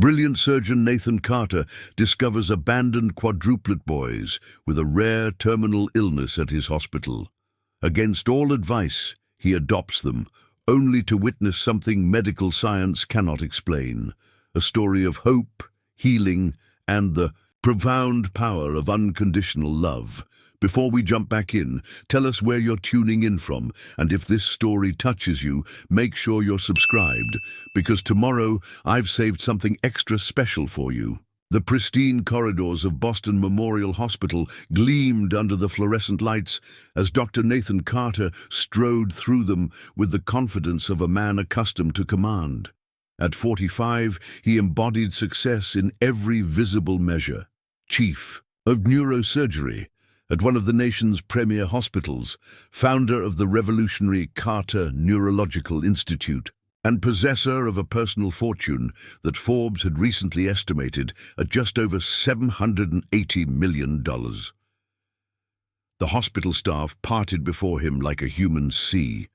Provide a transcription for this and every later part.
Brilliant surgeon Nathan Carter discovers abandoned quadruplet boys with a rare terminal illness at his hospital. Against all advice, he adopts them, only to witness something medical science cannot explain. A story of hope, healing, and the profound power of unconditional love. Before we jump back in, tell us where you're tuning in from, and if this story touches you, make sure you're subscribed, because tomorrow I've saved something extra special for you. The pristine corridors of Boston Memorial Hospital gleamed under the fluorescent lights as Dr. Nathan Carter strode through them with the confidence of a man accustomed to command. At 45, he embodied success in every visible measure. Chief of neurosurgery at one of the nation's premier hospitals, founder of the revolutionary Carter Neurological Institute, and possessor of a personal fortune that Forbes had recently estimated at just over $780 million. The hospital staff parted before him like a human sea,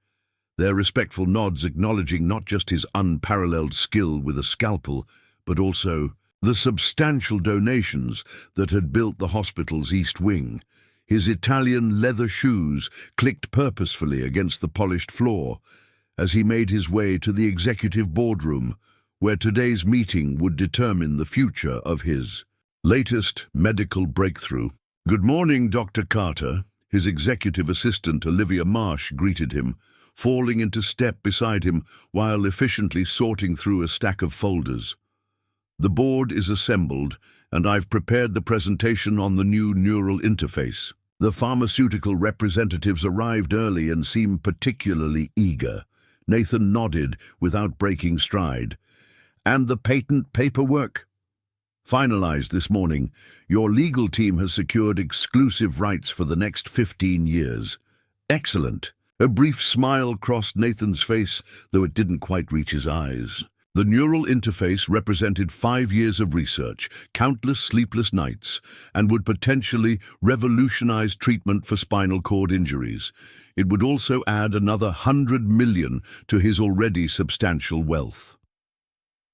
their respectful nods acknowledging not just his unparalleled skill with a scalpel, but also the substantial donations that had built the hospital's East Wing. His Italian leather shoes clicked purposefully against the polished floor as he made his way to the executive boardroom, where today's meeting would determine the future of his latest medical breakthrough. "Good morning, Dr. Carter," his executive assistant Olivia Marsh greeted him, falling into step beside him while efficiently sorting through a stack of folders. "The board is assembled, and I've prepared the presentation on the new neural interface." The pharmaceutical representatives arrived early and seemed particularly eager. Nathan nodded without breaking stride. "And the patent paperwork?" "Finalized this morning. Your legal team has secured exclusive rights for the next 15 years. "Excellent." A brief smile crossed Nathan's face, though it didn't quite reach his eyes. The neural interface represented 5 years of research, countless sleepless nights, and would potentially revolutionize treatment for spinal cord injuries. It would also add another $100 million to his already substantial wealth.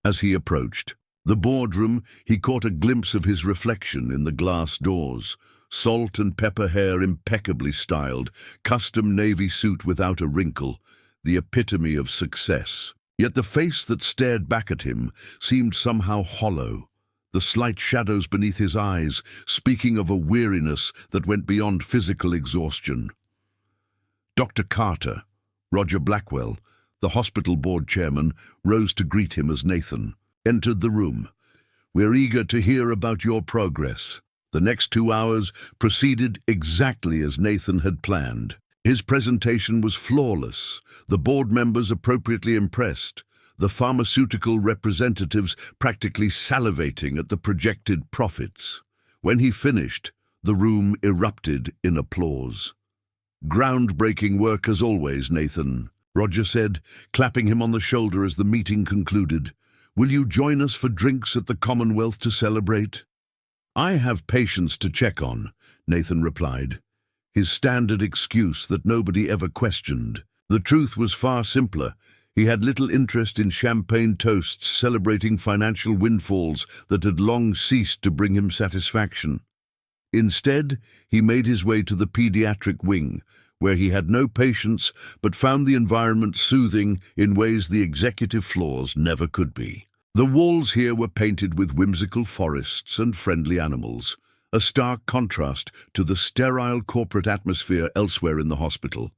As he approached the boardroom, he caught a glimpse of his reflection in the glass doors. Salt and pepper hair impeccably styled, custom navy suit without a wrinkle, the epitome of success. Yet the face that stared back at him seemed somehow hollow, the slight shadows beneath his eyes speaking of a weariness that went beyond physical exhaustion. Dr. Carter, Roger Blackwell, the hospital board chairman, rose to greet him as Nathan entered the room. "We're eager to hear about your progress." The next 2 hours proceeded exactly as Nathan had planned. His presentation was flawless, the board members appropriately impressed, the pharmaceutical representatives practically salivating at the projected profits. When he finished, the room erupted in applause. "Groundbreaking work as always, Nathan," Roger said, clapping him on the shoulder as the meeting concluded. "Will you join us for drinks at the Commonwealth to celebrate?" "I have patients to check on," Nathan replied, his standard excuse that nobody ever questioned. The truth was far simpler. He had little interest in champagne toasts celebrating financial windfalls that had long ceased to bring him satisfaction. Instead, he made his way to the pediatric wing, where he had no patients but found the environment soothing in ways the executive floors never could be. The walls here were painted with whimsical forests and friendly animals, a stark contrast to the sterile corporate atmosphere elsewhere in the hospital.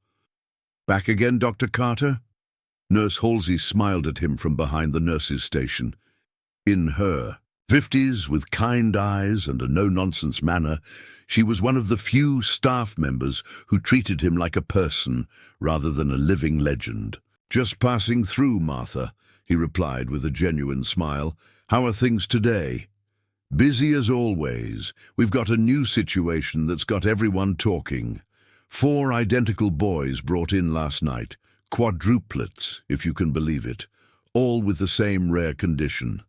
"Back again, Dr. Carter?" Nurse Halsey smiled at him from behind the nurses' station. In her 50s, with kind eyes and a no-nonsense manner, she was one of the few staff members who treated him like a person rather than a living legend. "Just passing through, Martha," he replied with a genuine smile. "How are things today?" "Busy as always. We've got a new situation that's got everyone talking. 4 identical boys brought in last night, quadruplets, if you can believe it, all with the same rare condition."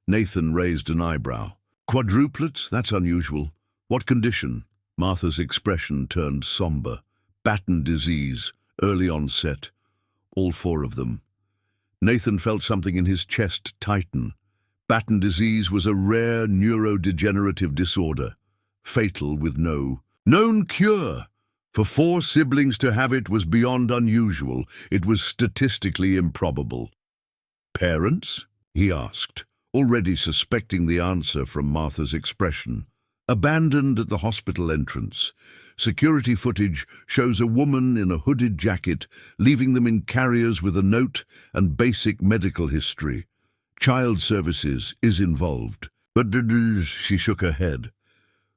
Nathan raised an eyebrow. "Quadruplets? That's unusual. What condition?" Martha's expression turned somber. "Batten disease, early onset. All 4 of them." Nathan felt something in his chest tighten. Batten disease was a rare neurodegenerative disorder, fatal with no known cure. For 4 siblings to have it was beyond unusual. It was statistically improbable. Parents? He asked, already suspecting the answer from Martha's expression. Abandoned at the hospital entrance. Security footage shows a woman in a hooded jacket leaving them in carriers with a note and basic medical history. Child services is involved. But she shook her head.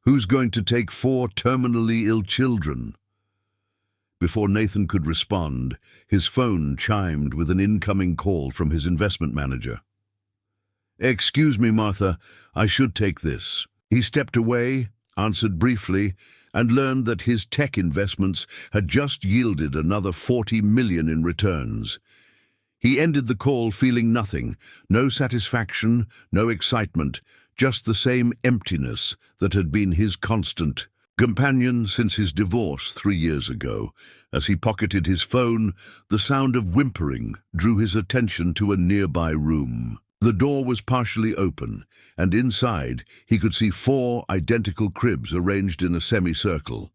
Who's going to take 4 terminally ill children? Before Nathan could respond, his phone chimed with an incoming call from his investment manager. "Excuse me, Martha, I should take this." He stepped away, answered briefly, and learned that his tech investments had just yielded another $40 million in returns. He ended the call feeling nothing, no satisfaction, no excitement, just the same emptiness that had been his constant companion since his divorce 3 years ago. As he pocketed his phone, the sound of whimpering drew his attention to a nearby room. The door was partially open, and inside he could see 4 identical cribs arranged in a semicircle.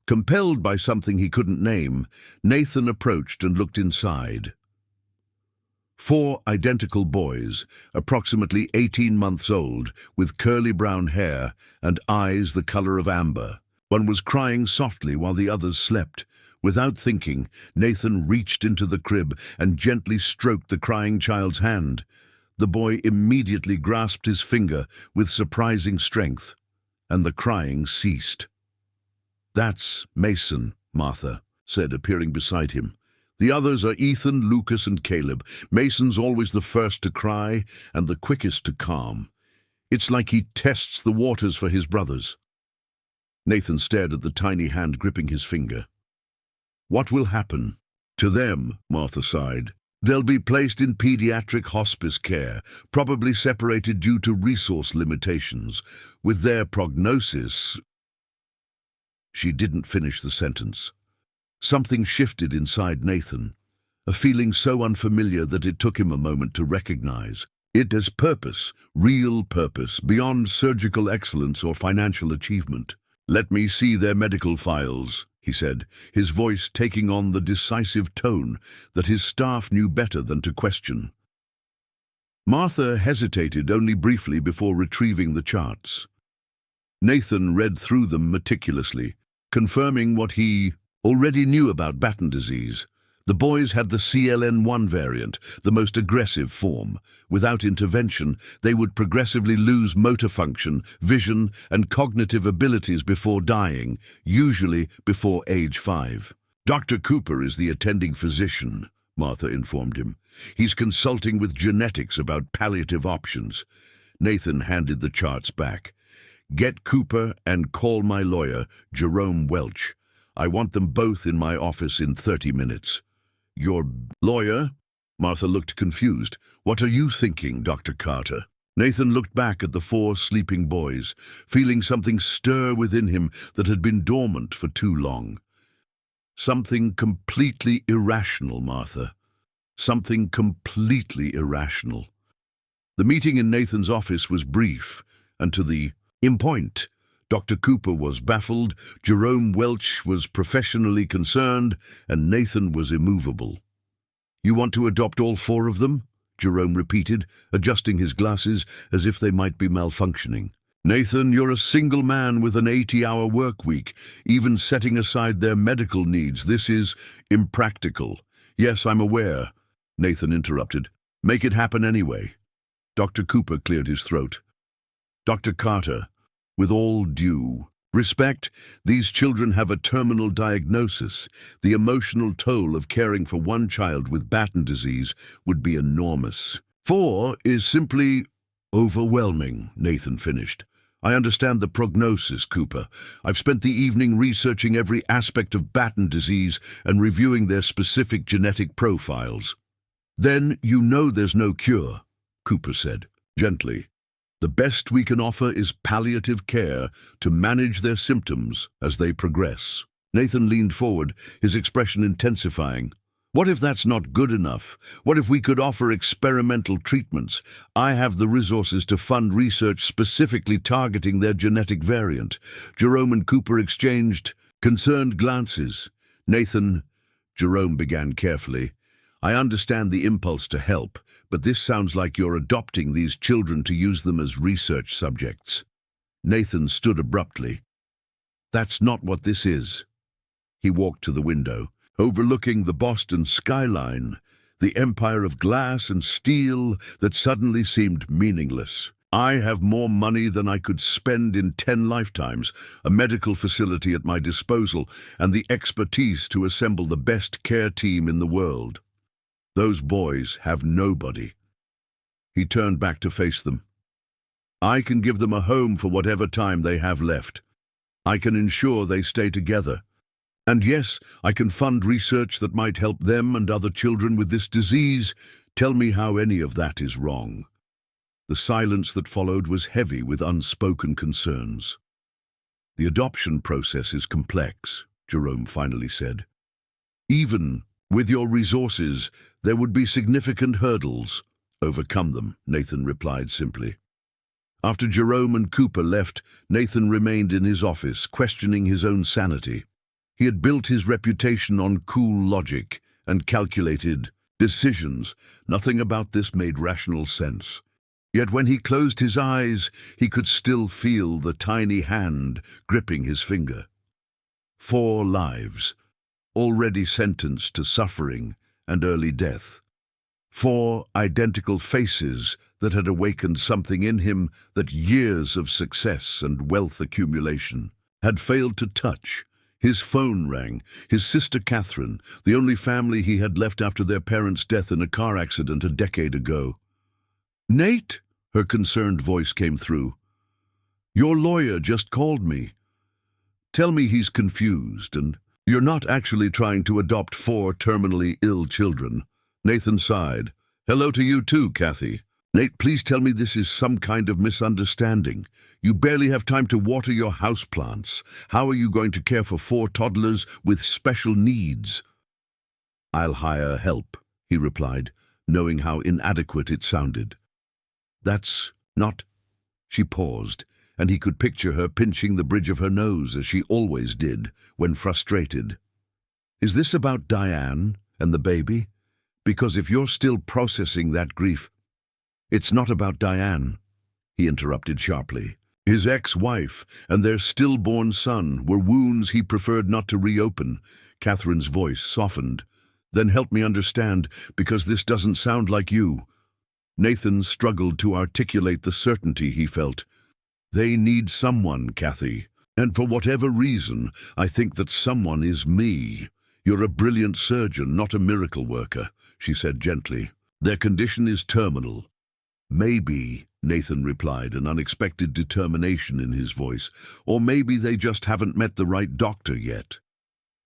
Compelled by something he couldn't name, Nathan approached and looked inside. 4 identical boys, approximately 18 months old, with curly brown hair and eyes the color of amber. One was crying softly while the others slept. Without thinking, Nathan reached into the crib and gently stroked the crying child's hand. The boy immediately grasped his finger with surprising strength, and the crying ceased. "That's Mason," Martha said, appearing beside him. "The others are Ethan, Lucas, and Caleb. Mason's always the first to cry and the quickest to calm. It's like he tests the waters for his brothers." Nathan stared at the tiny hand gripping his finger. "What will happen to them?" Martha sighed. "They'll be placed in pediatric hospice care, probably separated due to resource limitations. With their prognosis—" She didn't finish the sentence. Something shifted inside Nathan, a feeling so unfamiliar that it took him a moment to recognize. It has purpose, real purpose, beyond surgical excellence or financial achievement. "Let me see their medical files," he said, his voice taking on the decisive tone that his staff knew better than to question. Martha hesitated only briefly before retrieving the charts. Nathan read through them meticulously, confirming what he already knew about Batten disease. The boys had the CLN1 variant, the most aggressive form. Without intervention, they would progressively lose motor function, vision, and cognitive abilities before dying, usually before age 5. "Dr. Cooper is the attending physician," Martha informed him. "He's consulting with genetics about palliative options." Nathan handed the charts back. "Get Cooper and call my lawyer, Jerome Welch. I want them both in my office in 30 minutes. "Your lawyer?" Martha looked confused. "What are you thinking, Dr. Carter?" Nathan looked back at the 4 sleeping boys, feeling something stir within him that had been dormant for too long. Something completely irrational, Martha. Something completely irrational. The meeting in Nathan's office was brief and to the point. Dr. Cooper was baffled, Jerome Welch was professionally concerned, and Nathan was immovable. "You want to adopt all 4 of them?" Jerome repeated, adjusting his glasses as if they might be malfunctioning. "Nathan, you're a single man with an 80-hour work week. Even setting aside their medical needs, this is impractical." "Yes, I'm aware," Nathan interrupted. "Make it happen anyway." Dr. Cooper cleared his throat. "Dr. Carter, with all due respect, these children have a terminal diagnosis. The emotional toll of caring for one child with Batten disease would be enormous. 4 is simply overwhelming," Nathan finished. "I understand the prognosis, Cooper. I've spent the evening researching every aspect of Batten disease and reviewing their specific genetic profiles." "Then you know there's no cure," Cooper said, gently. "The best we can offer is palliative care to manage their symptoms as they progress." Nathan leaned forward, his expression intensifying. What if that's not good enough? What if we could offer experimental treatments? I have the resources to fund research specifically targeting their genetic variant. Jerome and Cooper exchanged concerned glances. Nathan, Jerome began carefully, I understand the impulse to help, but this sounds like you're adopting these children to use them as research subjects. Nathan stood abruptly. That's not what this is. He walked to the window, overlooking the Boston skyline, the empire of glass and steel that suddenly seemed meaningless. I have more money than I could spend in 10 lifetimes, a medical facility at my disposal, and the expertise to assemble the best care team in the world. Those boys have nobody. He turned back to face them. I can give them a home for whatever time they have left. I can ensure they stay together. And yes, I can fund research that might help them and other children with this disease. Tell me how any of that is wrong. The silence that followed was heavy with unspoken concerns. The adoption process is complex, Jerome finally said. Even with your resources, there would be significant hurdles. Overcome them, Nathan replied simply. After Jerome and Cooper left, Nathan remained in his office, questioning his own sanity. He had built his reputation on cool logic and calculated decisions. Nothing about this made rational sense. Yet when he closed his eyes, he could still feel the tiny hand gripping his finger. 4 lives, already sentenced to suffering and early death. 4 identical faces that had awakened something in him that years of success and wealth accumulation had failed to touch. His phone rang. His sister Catherine, the only family he had left after their parents' death in a car accident a decade ago. Nate, her concerned voice came through. Your lawyer just called me. Tell me he's confused and you're not actually trying to adopt 4 terminally ill children. Nathan sighed. Hello to you too, Kathy. Nate, please tell me this is some kind of misunderstanding. You barely have time to water your houseplants. How are you going to care for 4 toddlers with special needs? I'll hire help, he replied, knowing how inadequate it sounded. That's not... She paused, and he could picture her pinching the bridge of her nose as she always did when frustrated. Is this about Diane and the baby? Because if you're still processing that grief... It's not about Diane, he interrupted sharply. His ex-wife and their stillborn son were wounds he preferred not to reopen. Catherine's voice softened. Then help me understand, because this doesn't sound like you. Nathan struggled to articulate the certainty he felt. They need someone, Kathy. And for whatever reason, I think that someone is me. You're a brilliant surgeon, not a miracle worker, she said gently. Their condition is terminal. Maybe, Nathan replied, an unexpected determination in his voice, or maybe they just haven't met the right doctor yet.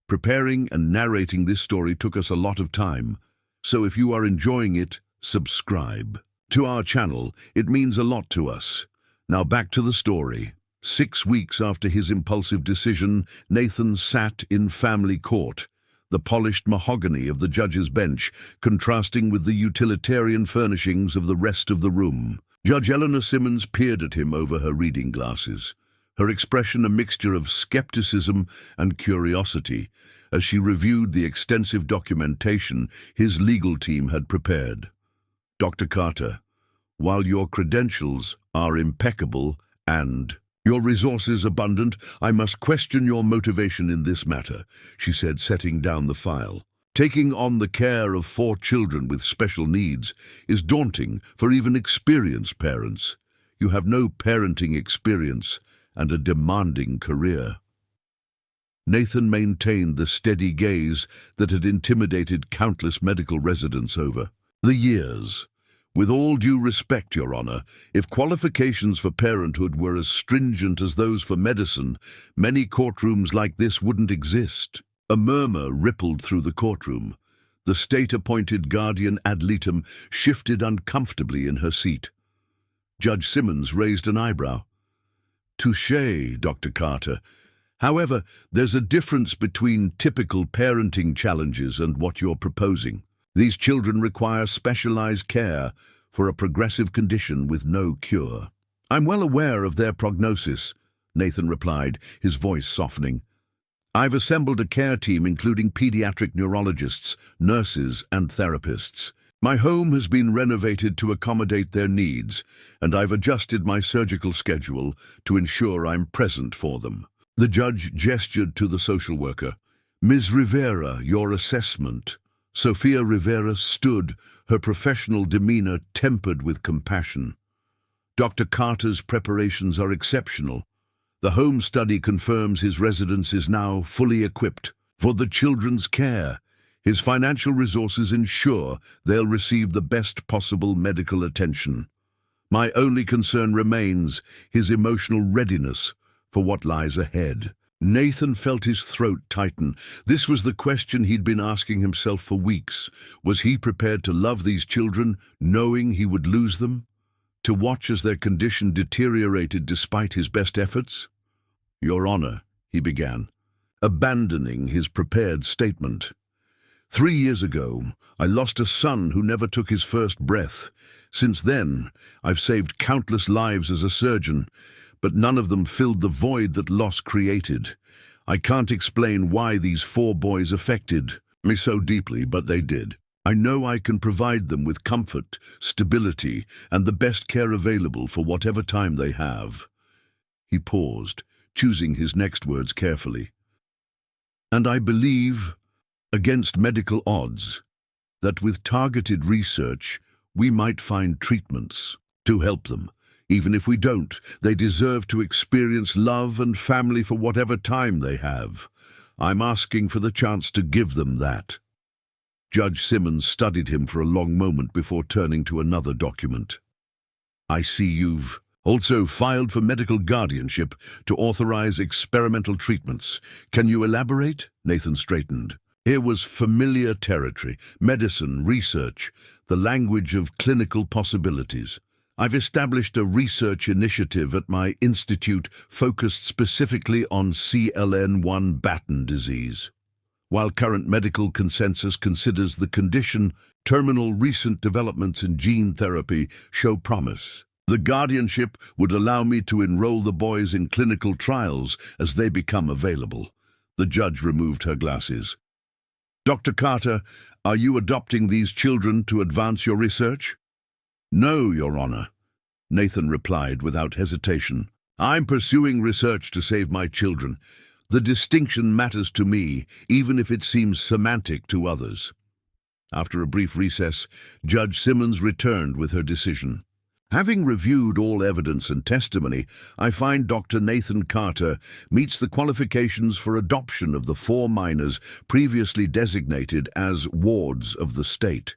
Preparing and narrating this story took us a lot of time, so if you are enjoying it, subscribe to our channel. It means a lot to us. Now back to the story. 6 weeks after his impulsive decision, Nathan sat in family court, the polished mahogany of the judge's bench contrasting with the utilitarian furnishings of the rest of the room. Judge Eleanor Simmons peered at him over her reading glasses, her expression a mixture of skepticism and curiosity as she reviewed the extensive documentation his legal team had prepared. Dr. Carter, while your credentials are impeccable and your resources abundant, I must question your motivation in this matter, she said, setting down the file. Taking on the care of 4 children with special needs is daunting for even experienced parents. You have no parenting experience and a demanding career. Nathan maintained the steady gaze that had intimidated countless medical residents over the years. With all due respect, Your Honor, if qualifications for parenthood were as stringent as those for medicine, many courtrooms like this wouldn't exist. A murmur rippled through the courtroom. The state-appointed guardian ad litem shifted uncomfortably in her seat. Judge Simmons raised an eyebrow. Touché, Dr. Carter. However, there's a difference between typical parenting challenges and what you're proposing. These children require specialized care for a progressive condition with no cure. I'm well aware of their prognosis, Nathan replied, his voice softening. I've assembled a care team including pediatric neurologists, nurses, and therapists. My home has been renovated to accommodate their needs, and I've adjusted my surgical schedule to ensure I'm present for them. The judge gestured to the social worker. Ms. Rivera, your assessment. Sophia Rivera stood, her professional demeanor tempered with compassion. Dr. Carter's preparations are exceptional. The home study confirms his residence is now fully equipped for the children's care. His financial resources ensure they'll receive the best possible medical attention. My only concern remains his emotional readiness for what lies ahead. Nathan felt his throat tighten. This was the question he'd been asking himself for weeks. Was he prepared to love these children, knowing he would lose them? To watch as their condition deteriorated despite his best efforts? Your Honor, he began, abandoning his prepared statement. 3 years ago, I lost a son who never took his first breath. Since then, I've saved countless lives as a surgeon, but none of them filled the void that loss created. I can't explain why these 4 boys affected me so deeply, but they did. I know I can provide them with comfort, stability, and the best care available for whatever time they have. He paused, choosing his next words carefully. And I believe, against medical odds, that with targeted research, we might find treatments to help them. Even if we don't, they deserve to experience love and family for whatever time they have. I'm asking for the chance to give them that. Judge Simmons studied him for a long moment before turning to another document. I see you've also filed for medical guardianship to authorize experimental treatments. Can you elaborate? Nathan straightened. Here was familiar territory, medicine, research, the language of clinical possibilities. I've established a research initiative at my institute focused specifically on CLN1 Batten disease. While current medical consensus considers the condition, terminal recent developments in gene therapy show promise. The guardianship would allow me to enroll the boys in clinical trials as they become available. The judge removed her glasses. Dr. Carter, are you adopting these children to advance your research? No, Your Honor, Nathan replied without hesitation. I'm pursuing research to save my children. The distinction matters to me, even if it seems semantic to others. After a brief recess, Judge Simmons returned with her decision. Having reviewed all evidence and testimony, I find Dr. Nathan Carter meets the qualifications for adoption of the 4 minors previously designated as wards of the state.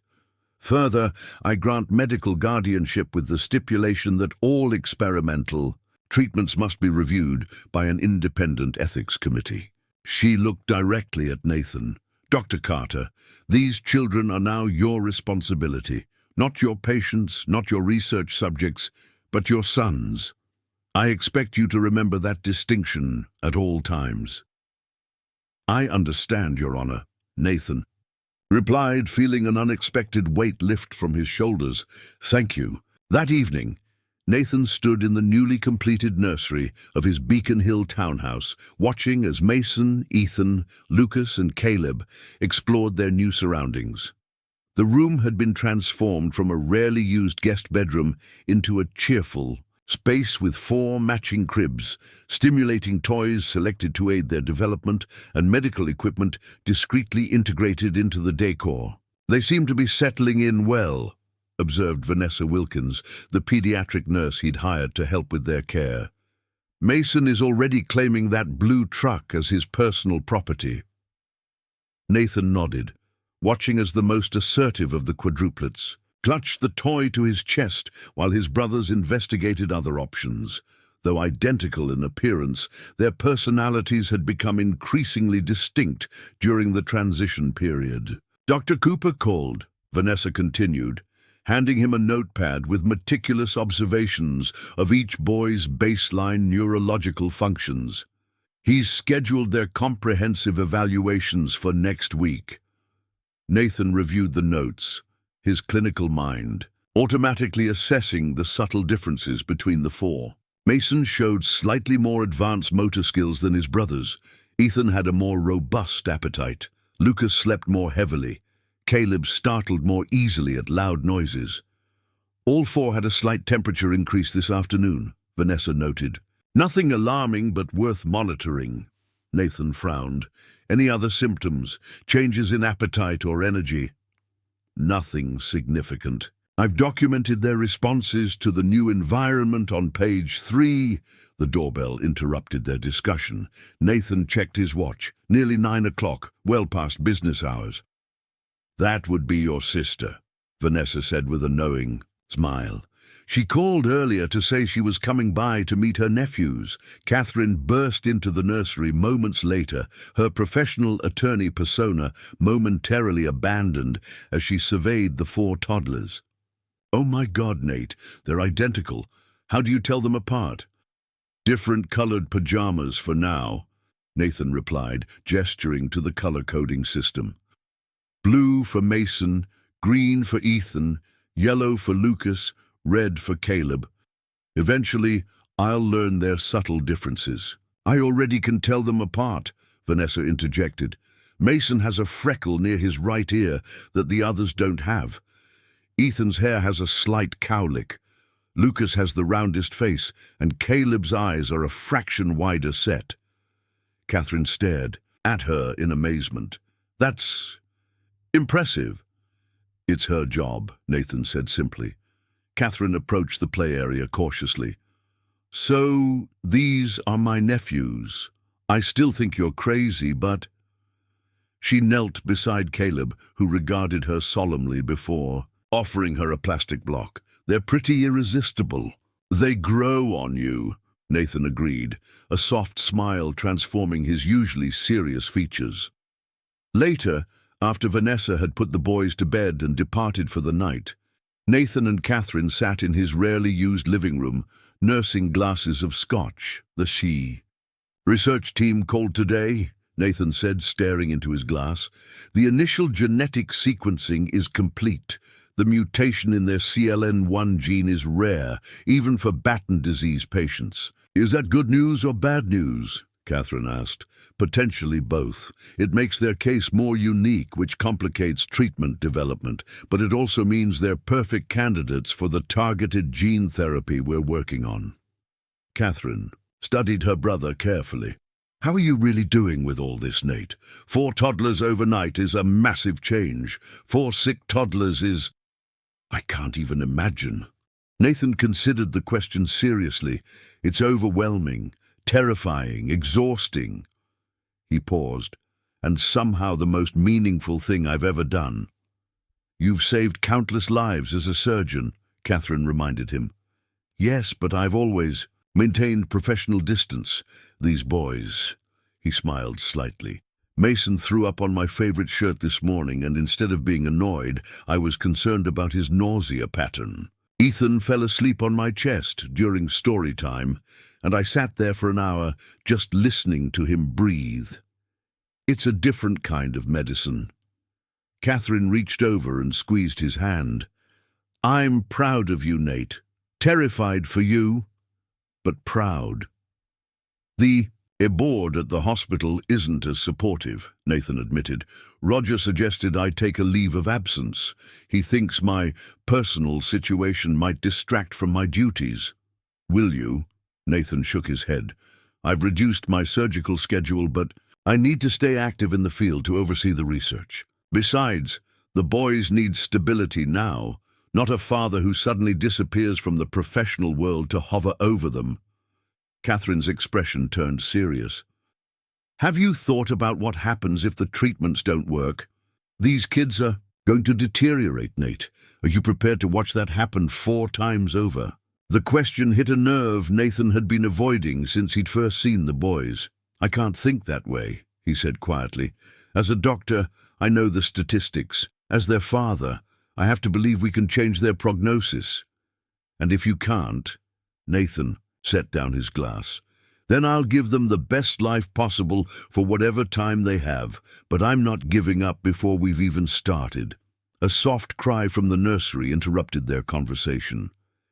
Further, I grant medical guardianship with the stipulation that all experimental treatments must be reviewed by an independent ethics committee. She looked directly at Nathan. Dr. Carter, these children are now your responsibility. Not your patients, not your research subjects, but your sons. I expect you to remember that distinction at all times. I understand, Your Honor, Nathan replied, feeling an unexpected weight lift from his shoulders. Thank you. That evening, Nathan stood in the newly completed nursery of his Beacon Hill townhouse, watching as Mason, Ethan, Lucas, and Caleb explored their new surroundings. The room had been transformed from a rarely used guest bedroom into a cheerful space with 4 matching cribs, stimulating toys selected to aid their development, and medical equipment discreetly integrated into the decor. They seem to be settling in well, observed Vanessa Wilkins, the pediatric nurse he'd hired to help with their care. Mason is already claiming that blue truck as his personal property. Nathan nodded, watching as the most assertive of the quadruplets clutched the toy to his chest while his brothers investigated other options. Though identical in appearance, their personalities had become increasingly distinct during the transition period. Dr. Cooper called, Vanessa continued, handing him a notepad with meticulous observations of each boy's baseline neurological functions. He's scheduled their comprehensive evaluations for next week. Nathan reviewed the notes, his clinical mind, automatically assessing the subtle differences between the four. Mason showed slightly more advanced motor skills than his brothers. Ethan had a more robust appetite. Lucas slept more heavily. Caleb startled more easily at loud noises. All four had a slight temperature increase this afternoon, Vanessa noted. Nothing alarming but worth monitoring. Nathan frowned. Any other symptoms? Changes in appetite or energy? Nothing significant. I've documented their responses to the new environment on page 3. The doorbell interrupted their discussion. Nathan checked his watch. Nearly 9 o'clock, well past business hours. That would be your sister, Vanessa said with a knowing smile. She called earlier to say she was coming by to meet her nephews. Catherine burst into the nursery moments later, her professional attorney persona momentarily abandoned as she surveyed the 4 toddlers. Oh my God, Nate, they're identical. How do you tell them apart? Different colored pajamas for now, Nathan replied, gesturing to the color-coding system. Blue for Mason, green for Ethan, yellow for Lucas, red for Caleb. Eventually, I'll learn their subtle differences. I already can tell them apart, Vanessa interjected. Mason has a freckle near his right ear that the others don't have. Ethan's hair has a slight cowlick. Lucas has the roundest face, and Caleb's eyes are a fraction wider set. Catherine stared at her in amazement. That's impressive. It's her job, Nathan said simply. Catherine approached the play area cautiously. So, these are my nephews. I still think you're crazy, but... She knelt beside Caleb, who regarded her solemnly before offering her a plastic block. They're pretty irresistible. They grow on you, Nathan agreed, a soft smile transforming his usually serious features. Later, after Vanessa had put the boys to bed and departed for the night, Nathan and Catherine sat in his rarely used living room, nursing glasses of scotch, the she. Research team called today, Nathan said, staring into his glass. The initial genetic sequencing is complete. The mutation in their CLN1 gene is rare, even for Batten disease patients. Is that good news or bad news? Catherine asked. Potentially both. It makes their case more unique, which complicates treatment development, but it also means they're perfect candidates for the targeted gene therapy we're working on. Catherine studied her brother carefully. How are you really doing with all this, Nate? 4 toddlers overnight is a massive change. 4 sick toddlers is... I can't even imagine. Nathan considered the question seriously. It's overwhelming, terrifying, exhausting. He paused. And somehow the most meaningful thing I've ever done. You've saved countless lives as a surgeon, Catherine reminded him. Yes, but I've always maintained professional distance. These boys... He smiled slightly. Mason threw up on my favorite shirt this morning, and instead of being annoyed, I was concerned about his nausea pattern. Ethan fell asleep on my chest during story time, and I sat there for an hour just listening to him breathe. It's a different kind of medicine. Catherine reached over and squeezed his hand. I'm proud of you, Nate. Terrified for you, but proud. The board at the hospital isn't as supportive, Nathan admitted. Roger suggested I take a leave of absence. He thinks my personal situation might distract from my duties. Will you? Nathan shook his head. I've reduced my surgical schedule, but I need to stay active in the field to oversee the research. Besides, the boys need stability now, not a father who suddenly disappears from the professional world to hover over them. Catherine's expression turned serious. Have you thought about what happens if the treatments don't work? These kids are going to deteriorate, Nate. Are you prepared to watch that happen 4 times over? The question hit a nerve Nathan had been avoiding since he'd first seen the boys. I can't think that way, he said quietly. As a doctor, I know the statistics. As their father, I have to believe we can change their prognosis. And if you can't, Nathan set down his glass. Then I'll give them the best life possible for whatever time they have, but I'm not giving up before we've even started." A soft cry from the nursery interrupted their conversation.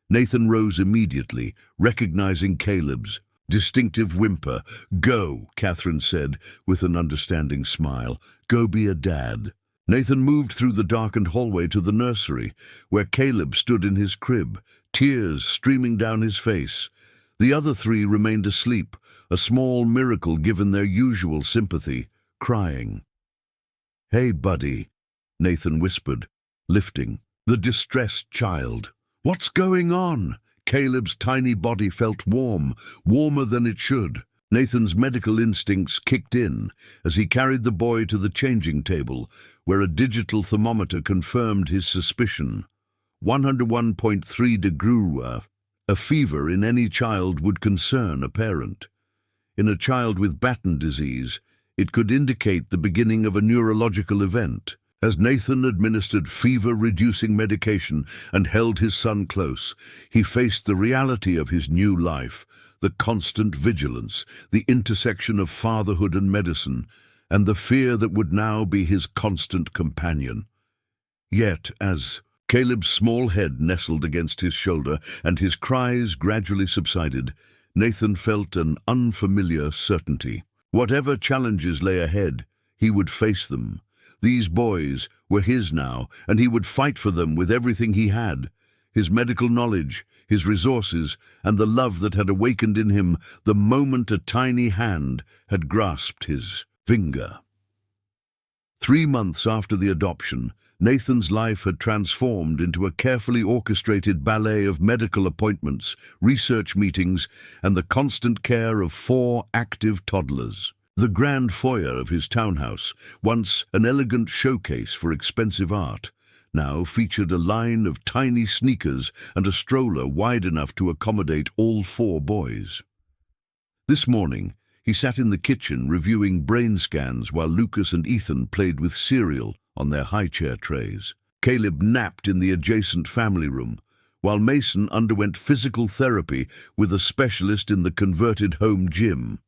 Nathan rose immediately, recognizing Caleb's distinctive whimper. "Go," Catherine said, with an understanding smile. "Go be a dad." Nathan moved through the darkened hallway to the nursery, where Caleb stood in his crib, tears streaming down his face. The other three remained asleep, a small miracle given their usual sympathy, crying. "Hey, buddy," Nathan whispered, lifting the distressed child. "What's going on?" Caleb's tiny body felt warm, warmer than it should. Nathan's medical instincts kicked in as he carried the boy to the changing table, where a digital thermometer confirmed his suspicion. 101.3 degrees. A fever in any child would concern a parent. In a child with Batten disease, it could indicate the beginning of a neurological event. As Nathan administered fever-reducing medication and held his son close, he faced the reality of his new life, the constant vigilance, the intersection of fatherhood and medicine, and the fear that would now be his constant companion. Yet, as Caleb's small head nestled against his shoulder and his cries gradually subsided, Nathan felt an unfamiliar certainty. Whatever challenges lay ahead, he would face them. These boys were his now, and he would fight for them with everything he had. His medical knowledge, his resources, and the love that had awakened in him the moment a tiny hand had grasped his finger. 3 months after the adoption, Nathan's life had transformed into a carefully orchestrated ballet of medical appointments, research meetings, and the constant care of 4 active toddlers. The grand foyer of his townhouse, once an elegant showcase for expensive art, now featured a line of tiny sneakers and a stroller wide enough to accommodate all 4 boys. This morning, he sat in the kitchen reviewing brain scans while Lucas and Ethan played with cereal on their high-chair trays. Caleb napped in the adjacent family room, while Mason underwent physical therapy with a specialist in the converted home gym.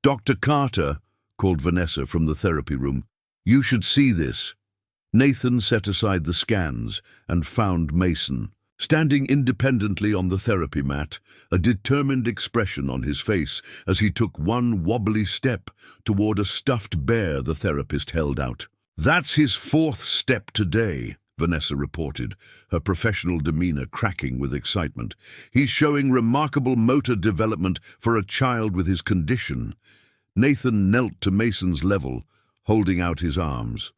"Dr. Carter," called Vanessa from the therapy room, "you should see this." Nathan set aside the scans and found Mason, standing independently on the therapy mat, a determined expression on his face as he took one wobbly step toward a stuffed bear the therapist held out. "That's his 4th step today," Vanessa reported, her professional demeanor cracking with excitement. "He's showing remarkable motor development for a child with his condition." Nathan knelt to Mason's level, holding out his arms.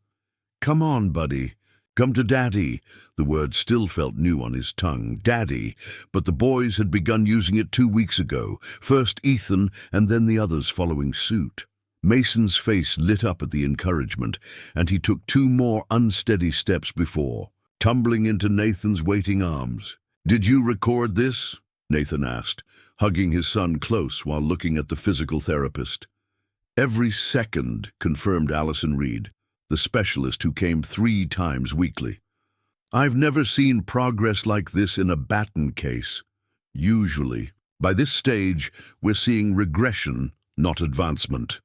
"Come on, buddy. Come to Daddy." The word still felt new on his tongue, Daddy, but the boys had begun using it 2 weeks ago, first Ethan and then the others following suit. Mason's face lit up at the encouragement, and he took 2 more unsteady steps before tumbling into Nathan's waiting arms. "Did you record this?" Nathan asked, hugging his son close while looking at the physical therapist. "Every second," confirmed Allison Reed, the specialist who came 3 times weekly. "I've never seen progress like this in a Batten case. Usually, by this stage, we're seeing regression, not advancement."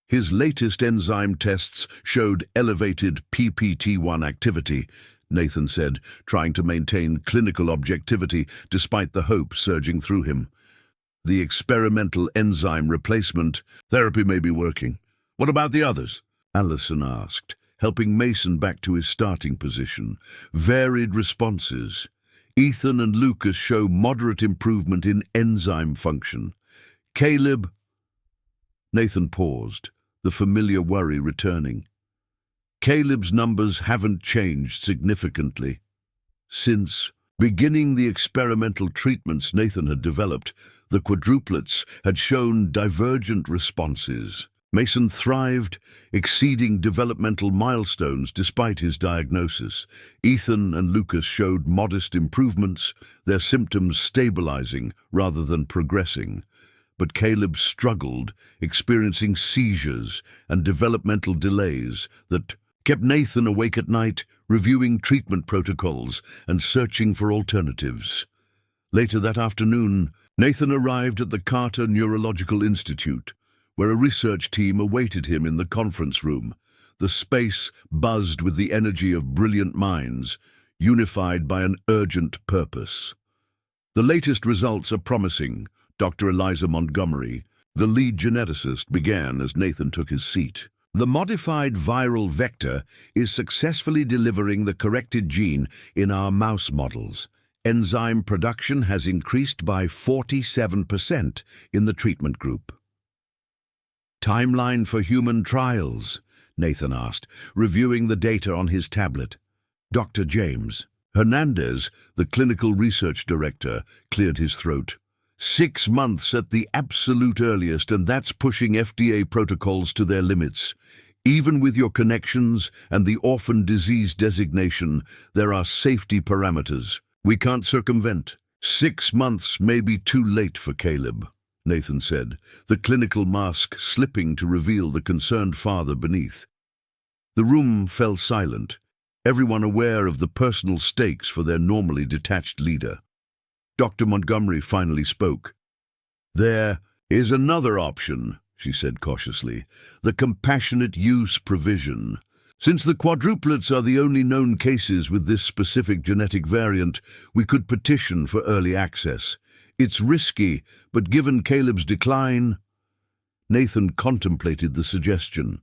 His latest enzyme tests showed elevated PPT1 activity, Nathan said, trying to maintain clinical objectivity despite the hope surging through him. "The experimental enzyme replacement therapy may be working. What about the others?" Allison asked, helping Mason back to his starting position. "Varied responses. Ethan and Lucas show moderate improvement in enzyme function. Caleb—" Nathan paused, the familiar worry returning. "Caleb's numbers haven't changed significantly. Since beginning the experimental treatments Nathan had developed, the quadruplets had shown divergent responses. Mason thrived, exceeding developmental milestones despite his diagnosis. Ethan and Lucas showed modest improvements, their symptoms stabilizing rather than progressing. But Caleb struggled, experiencing seizures and developmental delays that kept Nathan awake at night, reviewing treatment protocols and searching for alternatives. Later that afternoon, Nathan arrived at the Carter Neurological Institute, where a research team awaited him in the conference room. The space buzzed with the energy of brilliant minds, unified by an urgent purpose. The latest results are promising, Dr. Eliza Montgomery, the lead geneticist, began as Nathan took his seat. The modified viral vector is successfully delivering the corrected gene in our mouse models. Enzyme production has increased by 47% in the treatment group. Timeline for human trials, Nathan asked, reviewing the data on his tablet. Dr. James Hernandez, the clinical research director, cleared his throat. 6 months at the absolute earliest, and that's pushing FDA protocols to their limits. Even with your connections and the orphan disease designation, there are safety parameters we can't circumvent. 6 months may be too late for Caleb, Nathan said, the clinical mask slipping to reveal the concerned father beneath. The room fell silent, everyone aware of the personal stakes for their normally detached leader. Dr. Montgomery finally spoke. "There is another option," she said cautiously, "the compassionate use provision. Since the quadruplets are the only known cases with this specific genetic variant, we could petition for early access. It's risky, but given Caleb's decline—" Nathan contemplated the suggestion.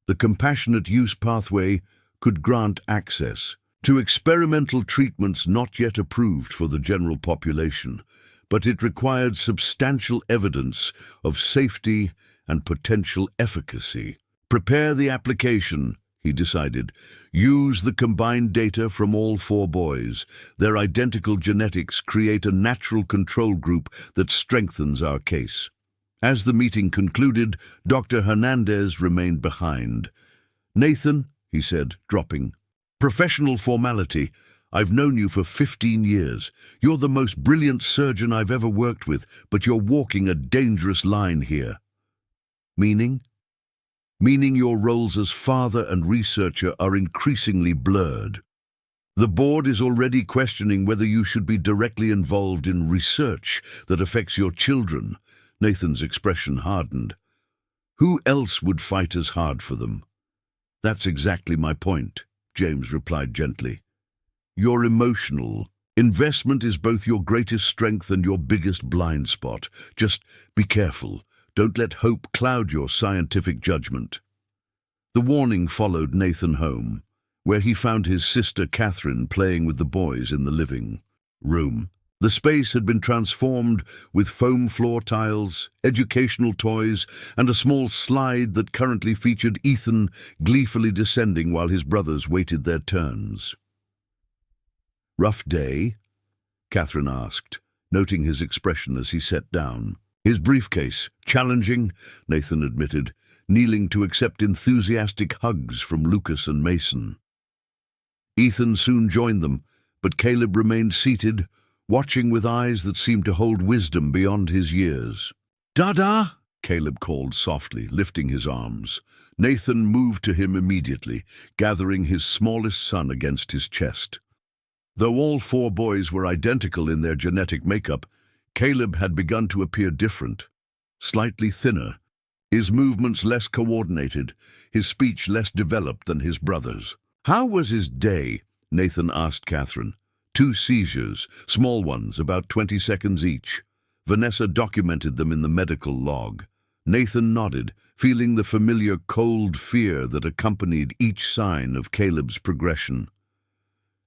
The compassionate use pathway could grant access to experimental treatments not yet approved for the general population, but it required substantial evidence of safety and potential efficacy. Prepare the application, he decided. Use the combined data from all 4 boys. Their identical genetics create a natural control group that strengthens our case. As the meeting concluded, Dr. Hernandez remained behind. "Nathan," he said, dropping, "professional formality. I've known you for 15 years. You're the most brilliant surgeon I've ever worked with, but you're walking a dangerous line here." "Meaning?" "Meaning your roles as father and researcher are increasingly blurred. The board is already questioning whether you should be directly involved in research that affects your children." Nathan's expression hardened. "Who else would fight as hard for them?" "That's exactly my point," James replied gently. "You're emotional. Investment is both your greatest strength and your biggest blind spot. Just be careful. Don't let hope cloud your scientific judgment." The warning followed Nathan home, where he found his sister Catherine playing with the boys in the living room. The space had been transformed with foam floor tiles, educational toys, and a small slide that currently featured Ethan gleefully descending while his brothers waited their turns. "Rough day?" Catherine asked, noting his expression as he sat down. "His briefcase, challenging," Nathan admitted, kneeling to accept enthusiastic hugs from Lucas and Mason. Ethan soon joined them, but Caleb remained seated, watching with eyes that seemed to hold wisdom beyond his years. "Dada!" Caleb called softly, lifting his arms. Nathan moved to him immediately, gathering his smallest son against his chest. Though all 4 boys were identical in their genetic makeup, Caleb had begun to appear different, slightly thinner, his movements less coordinated, his speech less developed than his brother's. "How was his day?" Nathan asked Catherine. 2 seizures, small ones, about 20 seconds each. Vanessa documented them in the medical log. Nathan nodded, feeling the familiar cold fear that accompanied each sign of Caleb's progression.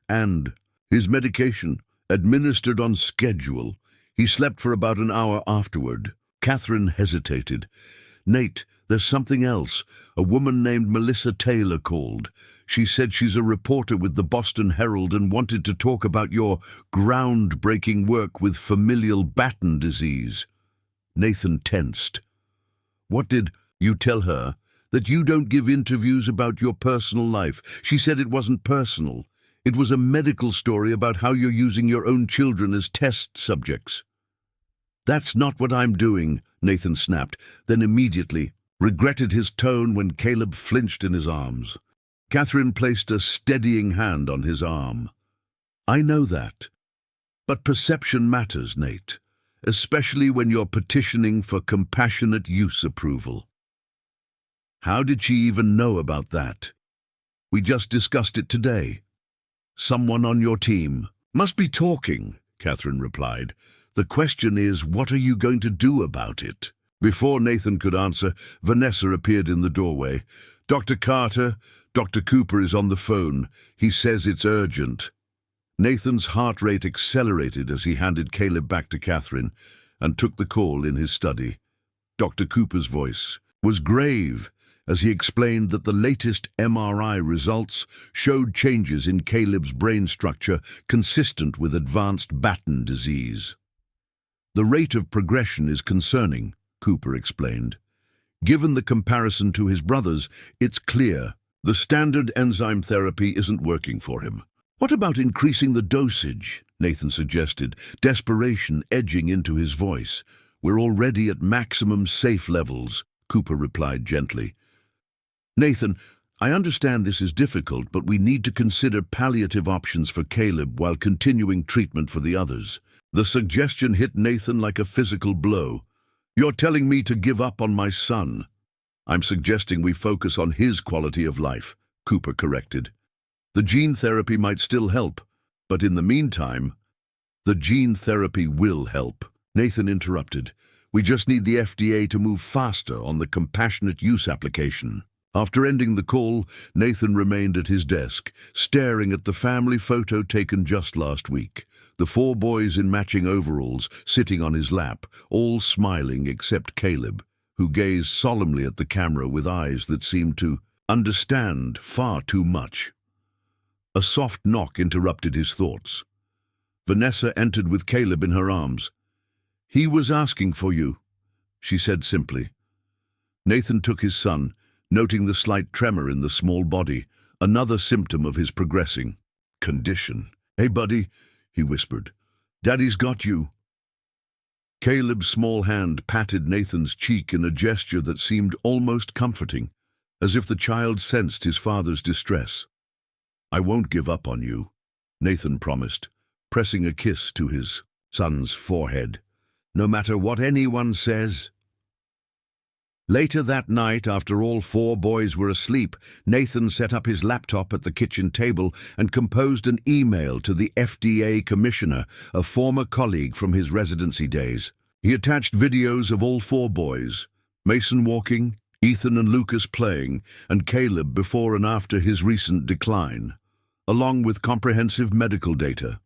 "And his medication, administered on schedule. He slept for about an hour afterward." Catherine hesitated. "Nate, there's something else. A woman named Melissa Taylor called. She said she's a reporter with the Boston Herald and wanted to talk about your groundbreaking work with familial Batten disease." Nathan tensed. "What did you tell her? That you don't give interviews about your personal life?" "She said it wasn't personal. It was a medical story about how you're using your own children as test subjects." "That's not what I'm doing," Nathan snapped, then immediately regretted his tone when Caleb flinched in his arms. Catherine placed a steadying hand on his arm. "I know that. But perception matters, Nate, especially when you're petitioning for compassionate use approval. How did she even know about that? We just discussed it today. Someone on your team must be talking, Catherine replied. The question is, what are you going to do about it? Before Nathan could answer, Vanessa appeared in the doorway. Dr. Carter, Dr. Cooper is on the phone. He says it's urgent. Nathan's heart rate accelerated as he handed Caleb back to Catherine and took the call in his study. Dr. Cooper's voice was grave as he explained that the latest MRI results showed changes in Caleb's brain structure consistent with advanced Batten disease. The rate of progression is concerning, Cooper explained. Given the comparison to his brothers, it's clear the standard enzyme therapy isn't working for him. What about increasing the dosage? Nathan suggested, desperation edging into his voice. We're already at maximum safe levels, Cooper replied gently. Nathan, I understand this is difficult, but we need to consider palliative options for Caleb while continuing treatment for the others. The suggestion hit Nathan like a physical blow. You're telling me to give up on my son. I'm suggesting we focus on his quality of life, Cooper corrected. The gene therapy might still help, but in the meantime, the gene therapy will help. Nathan interrupted. We just need the FDA to move faster on the compassionate use application. After ending the call, Nathan remained at his desk, staring at the family photo taken just last week. The 4 boys in matching overalls sitting on his lap, all smiling except Caleb, who gazed solemnly at the camera with eyes that seemed to understand far too much. A soft knock interrupted his thoughts. Vanessa entered with Caleb in her arms. He was asking for you, she said simply. Nathan took his son, noting the slight tremor in the small body, another symptom of his progressing condition. Hey, buddy, he whispered. Daddy's got you. Caleb's small hand patted Nathan's cheek in a gesture that seemed almost comforting, as if the child sensed his father's distress. I won't give up on you, Nathan promised, pressing a kiss to his son's forehead. No matter what anyone says. Later that night, after all 4 boys were asleep, Nathan set up his laptop at the kitchen table and composed an email to the FDA commissioner, a former colleague from his residency days. He attached videos of all 4 boys, Mason walking, Ethan and Lucas playing, and Caleb before and after his recent decline, along with comprehensive medical data.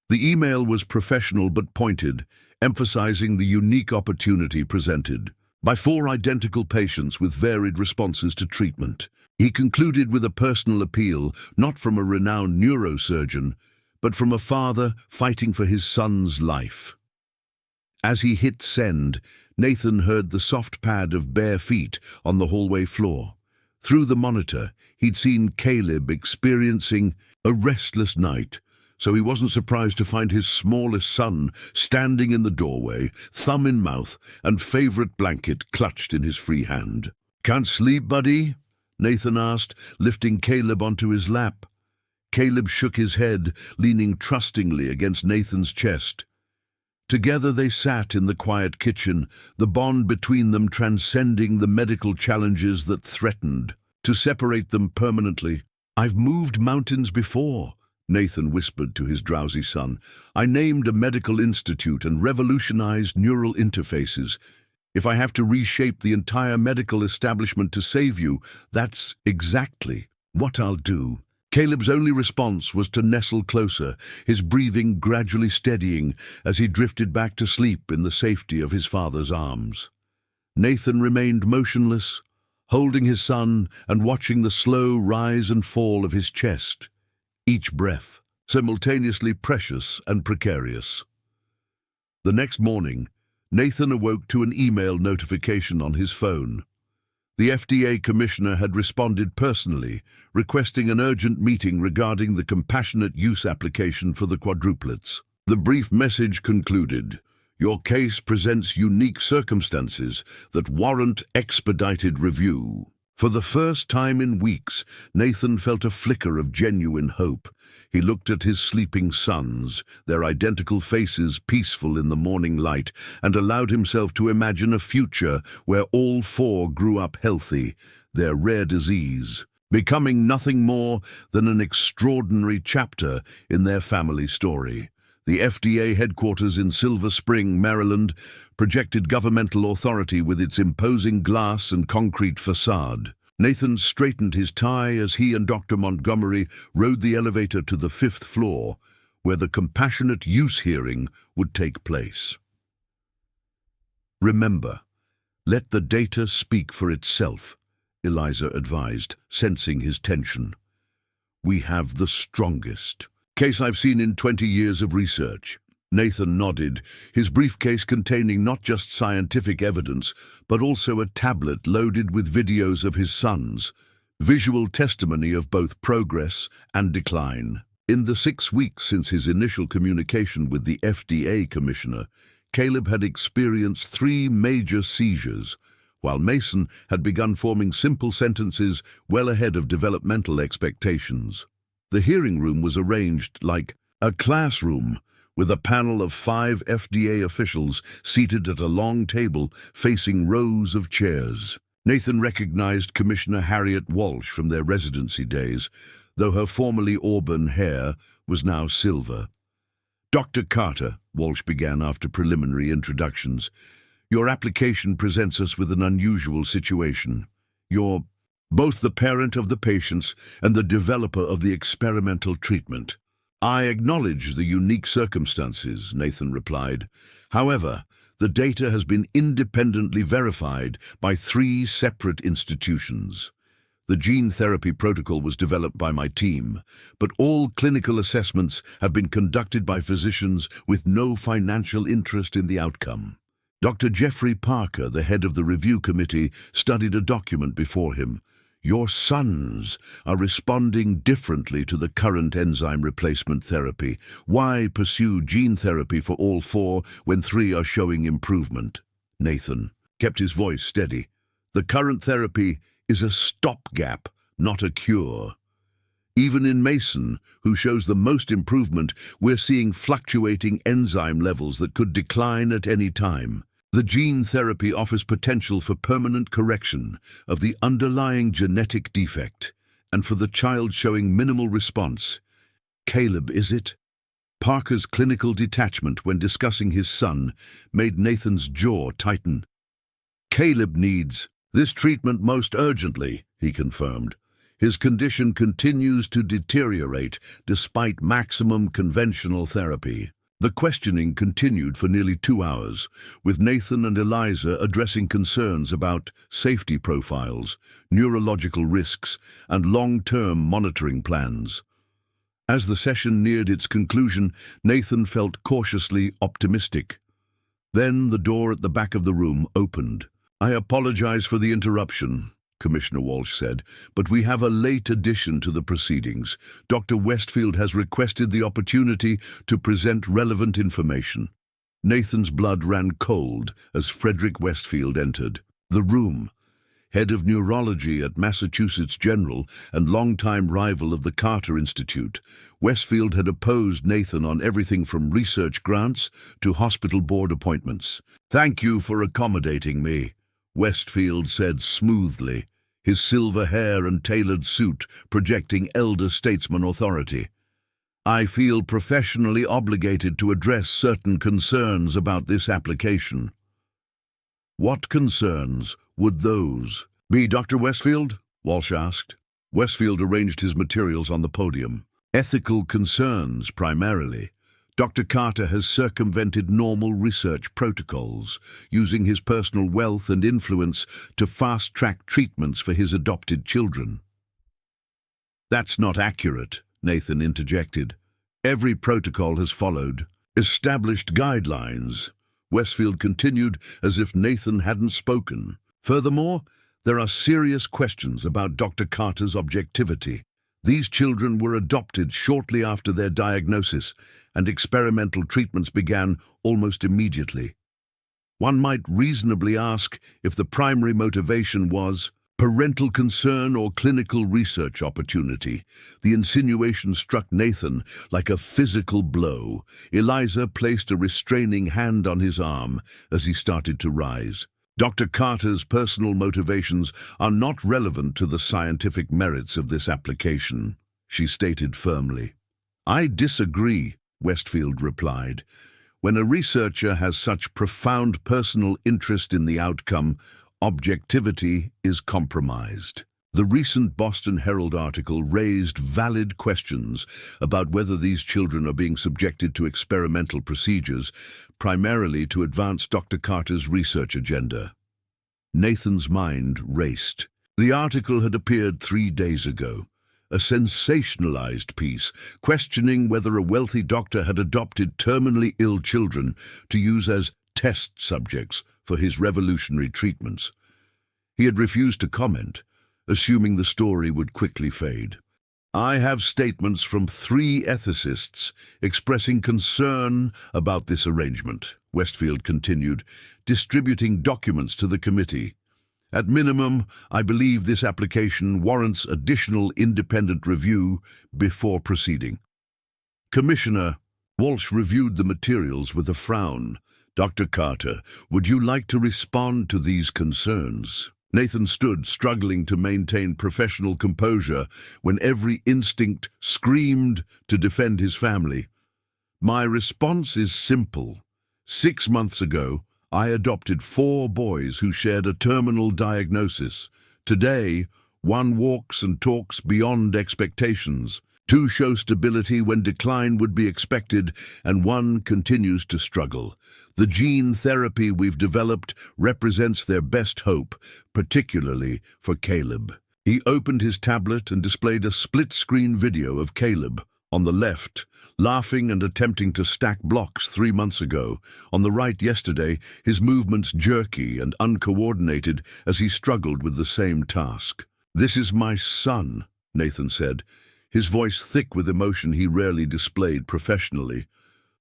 The email was professional but pointed, emphasizing the unique opportunity presented by 4 identical patients with varied responses to treatment. He concluded with a personal appeal, not from a renowned neurosurgeon, but from a father fighting for his son's life. As he hit send, Nathan heard the soft pad of bare feet on the hallway floor. Through the monitor, he'd seen Caleb experiencing a restless night, so he wasn't surprised to find his smallest son standing in the doorway, thumb in mouth, and favorite blanket clutched in his free hand. Can't sleep, buddy? Nathan asked, lifting Caleb onto his lap. Caleb shook his head, leaning trustingly against Nathan's chest. Together they sat in the quiet kitchen, the bond between them transcending the medical challenges that threatened to separate them permanently. I've moved mountains before, Nathan whispered to his drowsy son. I named a medical institute and revolutionized neural interfaces. If I have to reshape the entire medical establishment to save you, that's exactly what I'll do. Caleb's only response was to nestle closer, his breathing gradually steadying as he drifted back to sleep in the safety of his father's arms. Nathan remained motionless, holding his son and watching the slow rise and fall of his chest, each breath simultaneously precious and precarious. The next morning, Nathan awoke to an email notification on his phone. The FDA commissioner had responded personally, requesting an urgent meeting regarding the compassionate use application for the quadruplets. The brief message concluded, "Your case presents unique circumstances that warrant expedited review." For the first time in weeks, Nathan felt a flicker of genuine hope. He looked at his sleeping sons, their identical faces peaceful in the morning light, and allowed himself to imagine a future where all four grew up healthy, their rare disease becoming nothing more than an extraordinary chapter in their family story. The FDA headquarters in Silver Spring, Maryland, projected governmental authority with its imposing glass and concrete facade. Nathan straightened his tie as he and Dr. Montgomery rode the elevator to the 5th floor, where the compassionate use hearing would take place. "Remember, let the data speak for itself," Eliza advised, sensing his tension. "We have the strongest case I've seen in 20 years of research." Nathan nodded, his briefcase containing not just scientific evidence, but also a tablet loaded with videos of his sons, visual testimony of both progress and decline. In the 6 weeks since his initial communication with the FDA commissioner, Caleb had experienced 3 major seizures, while Mason had begun forming simple sentences well ahead of developmental expectations. The hearing room was arranged like a classroom, with a panel of 5 FDA officials seated at a long table facing rows of chairs. Nathan recognized Commissioner Harriet Walsh from their residency days, though her formerly auburn hair was now silver. "Dr. Carter," Walsh began after preliminary introductions, "your application presents us with an unusual situation. You're both the parent of the patients and the developer of the experimental treatment." "I acknowledge the unique circumstances," Nathan replied. "However, the data has been independently verified by 3 separate institutions. The gene therapy protocol was developed by my team, but all clinical assessments have been conducted by physicians with no financial interest in the outcome." Dr. Jeffrey Parker, the head of the review committee, studied a document before him. "Your sons are responding differently to the current enzyme replacement therapy. Why pursue gene therapy for all 4 when 3 are showing improvement?" Nathan kept his voice steady. "The current therapy is a stopgap, not a cure. Even in Mason, who shows the most improvement, we're seeing fluctuating enzyme levels that could decline at any time. The gene therapy offers potential for permanent correction of the underlying genetic defect, and for the child showing minimal response. Caleb, is it?" Parker's clinical detachment when discussing his son made Nathan's jaw tighten. "Caleb needs this treatment most urgently," he confirmed. "His condition continues to deteriorate despite maximum conventional therapy." The questioning continued for nearly 2 hours, with Nathan and Eliza addressing concerns about safety profiles, neurological risks, and long-term monitoring plans. As the session neared its conclusion, Nathan felt cautiously optimistic. Then the door at the back of the room opened. "I apologize for the interruption," Commissioner Walsh said, "but we have a late addition to the proceedings. Dr. Westfield has requested the opportunity to present relevant information." Nathan's blood ran cold as Frederick Westfield entered the room. Head of neurology at Massachusetts General and longtime rival of the Carter Institute, Westfield had opposed Nathan on everything from research grants to hospital board appointments. "Thank you for accommodating me," Westfield said smoothly, his silver hair and tailored suit projecting elder statesman authority. "I feel professionally obligated to address certain concerns about this application." "What concerns would those be, Dr. Westfield?" Walsh asked. Westfield arranged his materials on the podium. "Ethical concerns, primarily. Dr. Carter has circumvented normal research protocols, using his personal wealth and influence to fast-track treatments for his adopted children." "That's not accurate," Nathan interjected. "Every protocol has followed established guidelines." Westfield continued as if Nathan hadn't spoken. "Furthermore, there are serious questions about Dr. Carter's objectivity. These children were adopted shortly after their diagnosis, and experimental treatments began almost immediately. One might reasonably ask if the primary motivation was parental concern or clinical research opportunity. The insinuation struck Nathan like a physical blow. Eliza placed a restraining hand on his arm as he started to rise. Dr. Carter's personal motivations are not relevant to the scientific merits of this application, she stated firmly. I disagree, Westfield replied. When a researcher has such profound personal interest in the outcome, objectivity is compromised. The recent Boston Herald article raised valid questions about whether these children are being subjected to experimental procedures, primarily to advance Dr. Carter's research agenda. Nathan's mind raced. The article had appeared 3 days ago, a sensationalized piece questioning whether a wealthy doctor had adopted terminally ill children to use as test subjects for his revolutionary treatments. He had refused to comment, assuming the story would quickly fade. I have statements from 3 ethicists expressing concern about this arrangement, Westfield continued, distributing documents to the committee. At minimum, I believe this application warrants additional independent review before proceeding. Commissioner, Walsh reviewed the materials with a frown. Dr. Carter, would you like to respond to these concerns? Nathan stood, struggling to maintain professional composure when every instinct screamed to defend his family. My response is simple. 6 months ago, I adopted 4 boys who shared a terminal diagnosis. Today, 1 walks and talks beyond expectations. 2 show stability when decline would be expected, and 1 continues to struggle. The gene therapy we've developed represents their best hope, particularly for Caleb. He opened his tablet and displayed a split-screen video of Caleb. On the left, laughing and attempting to stack blocks 3 months ago. On the right yesterday, his movements jerky and uncoordinated as he struggled with the same task. This is my son, Nathan said, his voice thick with emotion he rarely displayed professionally.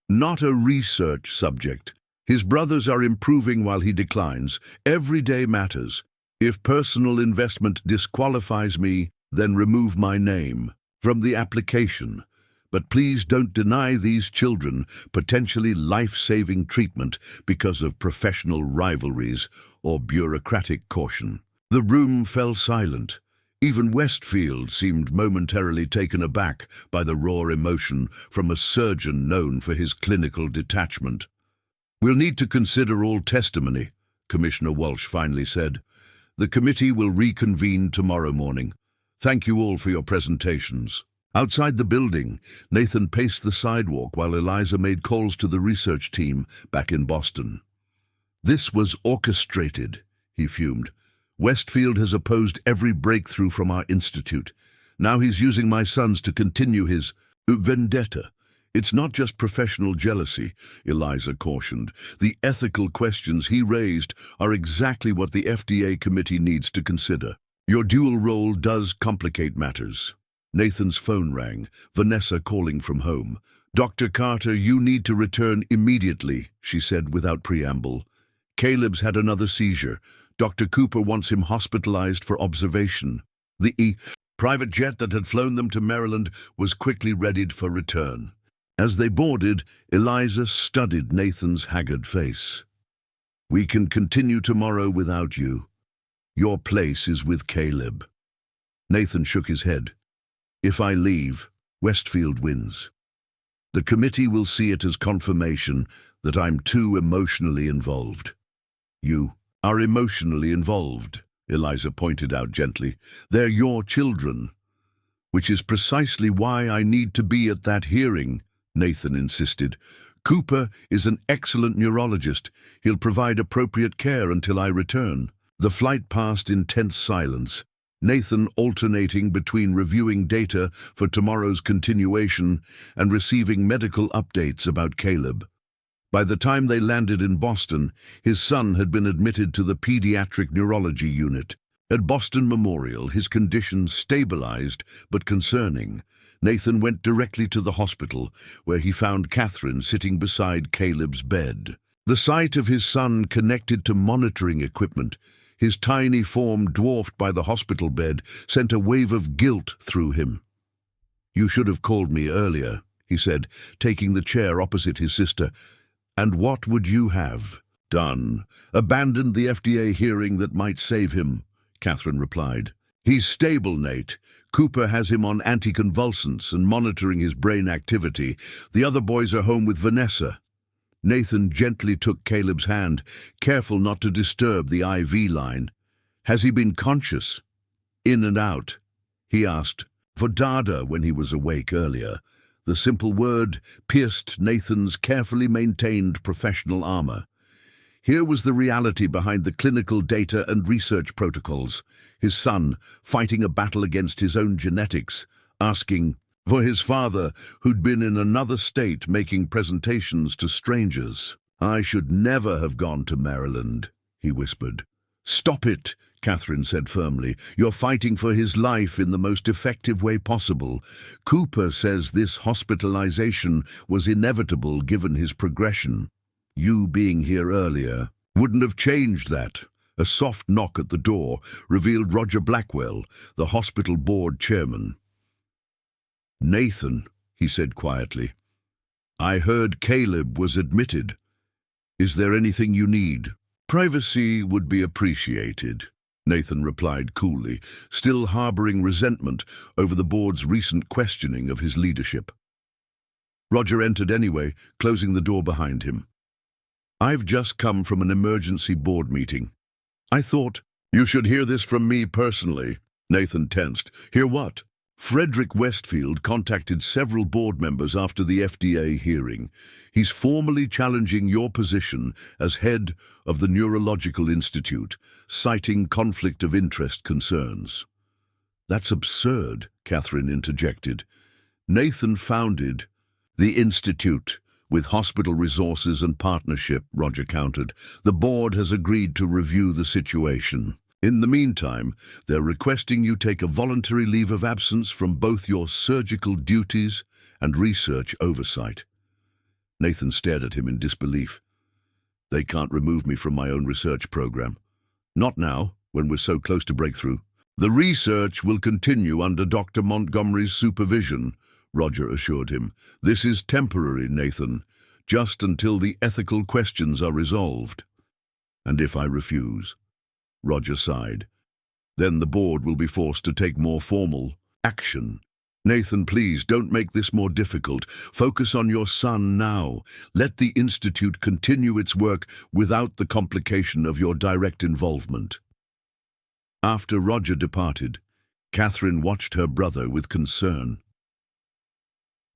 Not a research subject. His brothers are improving while he declines. Every day matters. If personal investment disqualifies me, then remove my name from the application. But please don't deny these children potentially life-saving treatment because of professional rivalries or bureaucratic caution. The room fell silent. Even Westfield seemed momentarily taken aback by the raw emotion from a surgeon known for his clinical detachment. We'll need to consider all testimony, Commissioner Walsh finally said. The committee will reconvene tomorrow morning. Thank you all for your presentations. Outside the building, Nathan paced the sidewalk while Eliza made calls to the research team back in Boston. This was orchestrated, he fumed. Westfield has opposed every breakthrough from our institute. Now he's using my sons to continue his vendetta. It's not just professional jealousy, Eliza cautioned. The ethical questions he raised are exactly what the FDA committee needs to consider. Your dual role does complicate matters. Nathan's phone rang, Vanessa calling from home. Dr. Carter, you need to return immediately, she said without preamble. Caleb's had another seizure. Dr. Cooper wants him hospitalized for observation. The private jet that had flown them to Maryland was quickly readied for return. As they boarded, Eliza studied Nathan's haggard face. We can continue tomorrow without you. Your place is with Caleb. Nathan shook his head. If I leave, Westfield wins. The committee will see it as confirmation that I'm too emotionally involved. You are emotionally involved, Eliza pointed out gently. They're your children. Which is precisely why I need to be at that hearing, Nathan insisted. Cooper is an excellent neurologist. He'll provide appropriate care until I return. The flight passed in tense silence, Nathan alternating between reviewing data for tomorrow's continuation and receiving medical updates about Caleb. By the time they landed in Boston, his son had been admitted to the pediatric neurology unit. At Boston Memorial, his condition stabilized but concerning. Nathan went directly to the hospital, where he found Catherine sitting beside Caleb's bed. The sight of his son connected to monitoring equipment his tiny form dwarfed by the hospital bed, sent a wave of guilt through him. "You should have called me earlier," he said, taking the chair opposite his sister. "And what would you have done?" "Abandoned the FDA hearing that might save him," Catherine replied. "He's stable, Nate. Cooper has him on anticonvulsants and monitoring his brain activity. The other boys are home with Vanessa." Nathan gently took Caleb's hand, careful not to disturb the IV line. "Has he been conscious?" "In and out," he asked. For Dada, when he was awake earlier, the simple word pierced Nathan's carefully maintained professional armor. Here was the reality behind the clinical data and research protocols. His son, fighting a battle against his own genetics, asking for his father, who'd been in another state making presentations to strangers. "I should never have gone to Maryland," he whispered. "Stop it," Catherine said firmly. "You're fighting for his life in the most effective way possible. Cooper says this hospitalization was inevitable given his progression. You being here earlier wouldn't have changed that." A soft knock at the door revealed Roger Blackwell, the hospital board chairman. "Nathan," he said quietly, "I heard Caleb was admitted. Is there anything you need?" "Privacy would be appreciated," Nathan replied coolly, still harboring resentment over the board's recent questioning of his leadership. Roger entered anyway, closing the door behind him. "I've just come from an emergency board meeting. I thought—" "You should hear this from me personally." Nathan tensed. "Hear what?" "Frederick Westfield contacted several board members after the FDA hearing. He's formally challenging your position as head of the Neurological Institute, citing conflict of interest concerns." "That's absurd," Catherine interjected. "Nathan founded the Institute with hospital resources and partnership," Roger countered. "The board has agreed to review the situation. In the meantime, they're requesting you take a voluntary leave of absence from both your surgical duties and research oversight." Nathan stared at him in disbelief. "They can't remove me from my own research program. Not now, when we're so close to breakthrough." "The research will continue under Dr. Montgomery's supervision," Roger assured him. "This is temporary, Nathan, just until the ethical questions are resolved." "And if I refuse?" Roger sighed. "Then the board will be forced to take more formal action." "Nathan, please, don't make this more difficult. Focus on your son now. Let the Institute continue its work without the complication of your direct involvement." After Roger departed, Catherine watched her brother with concern.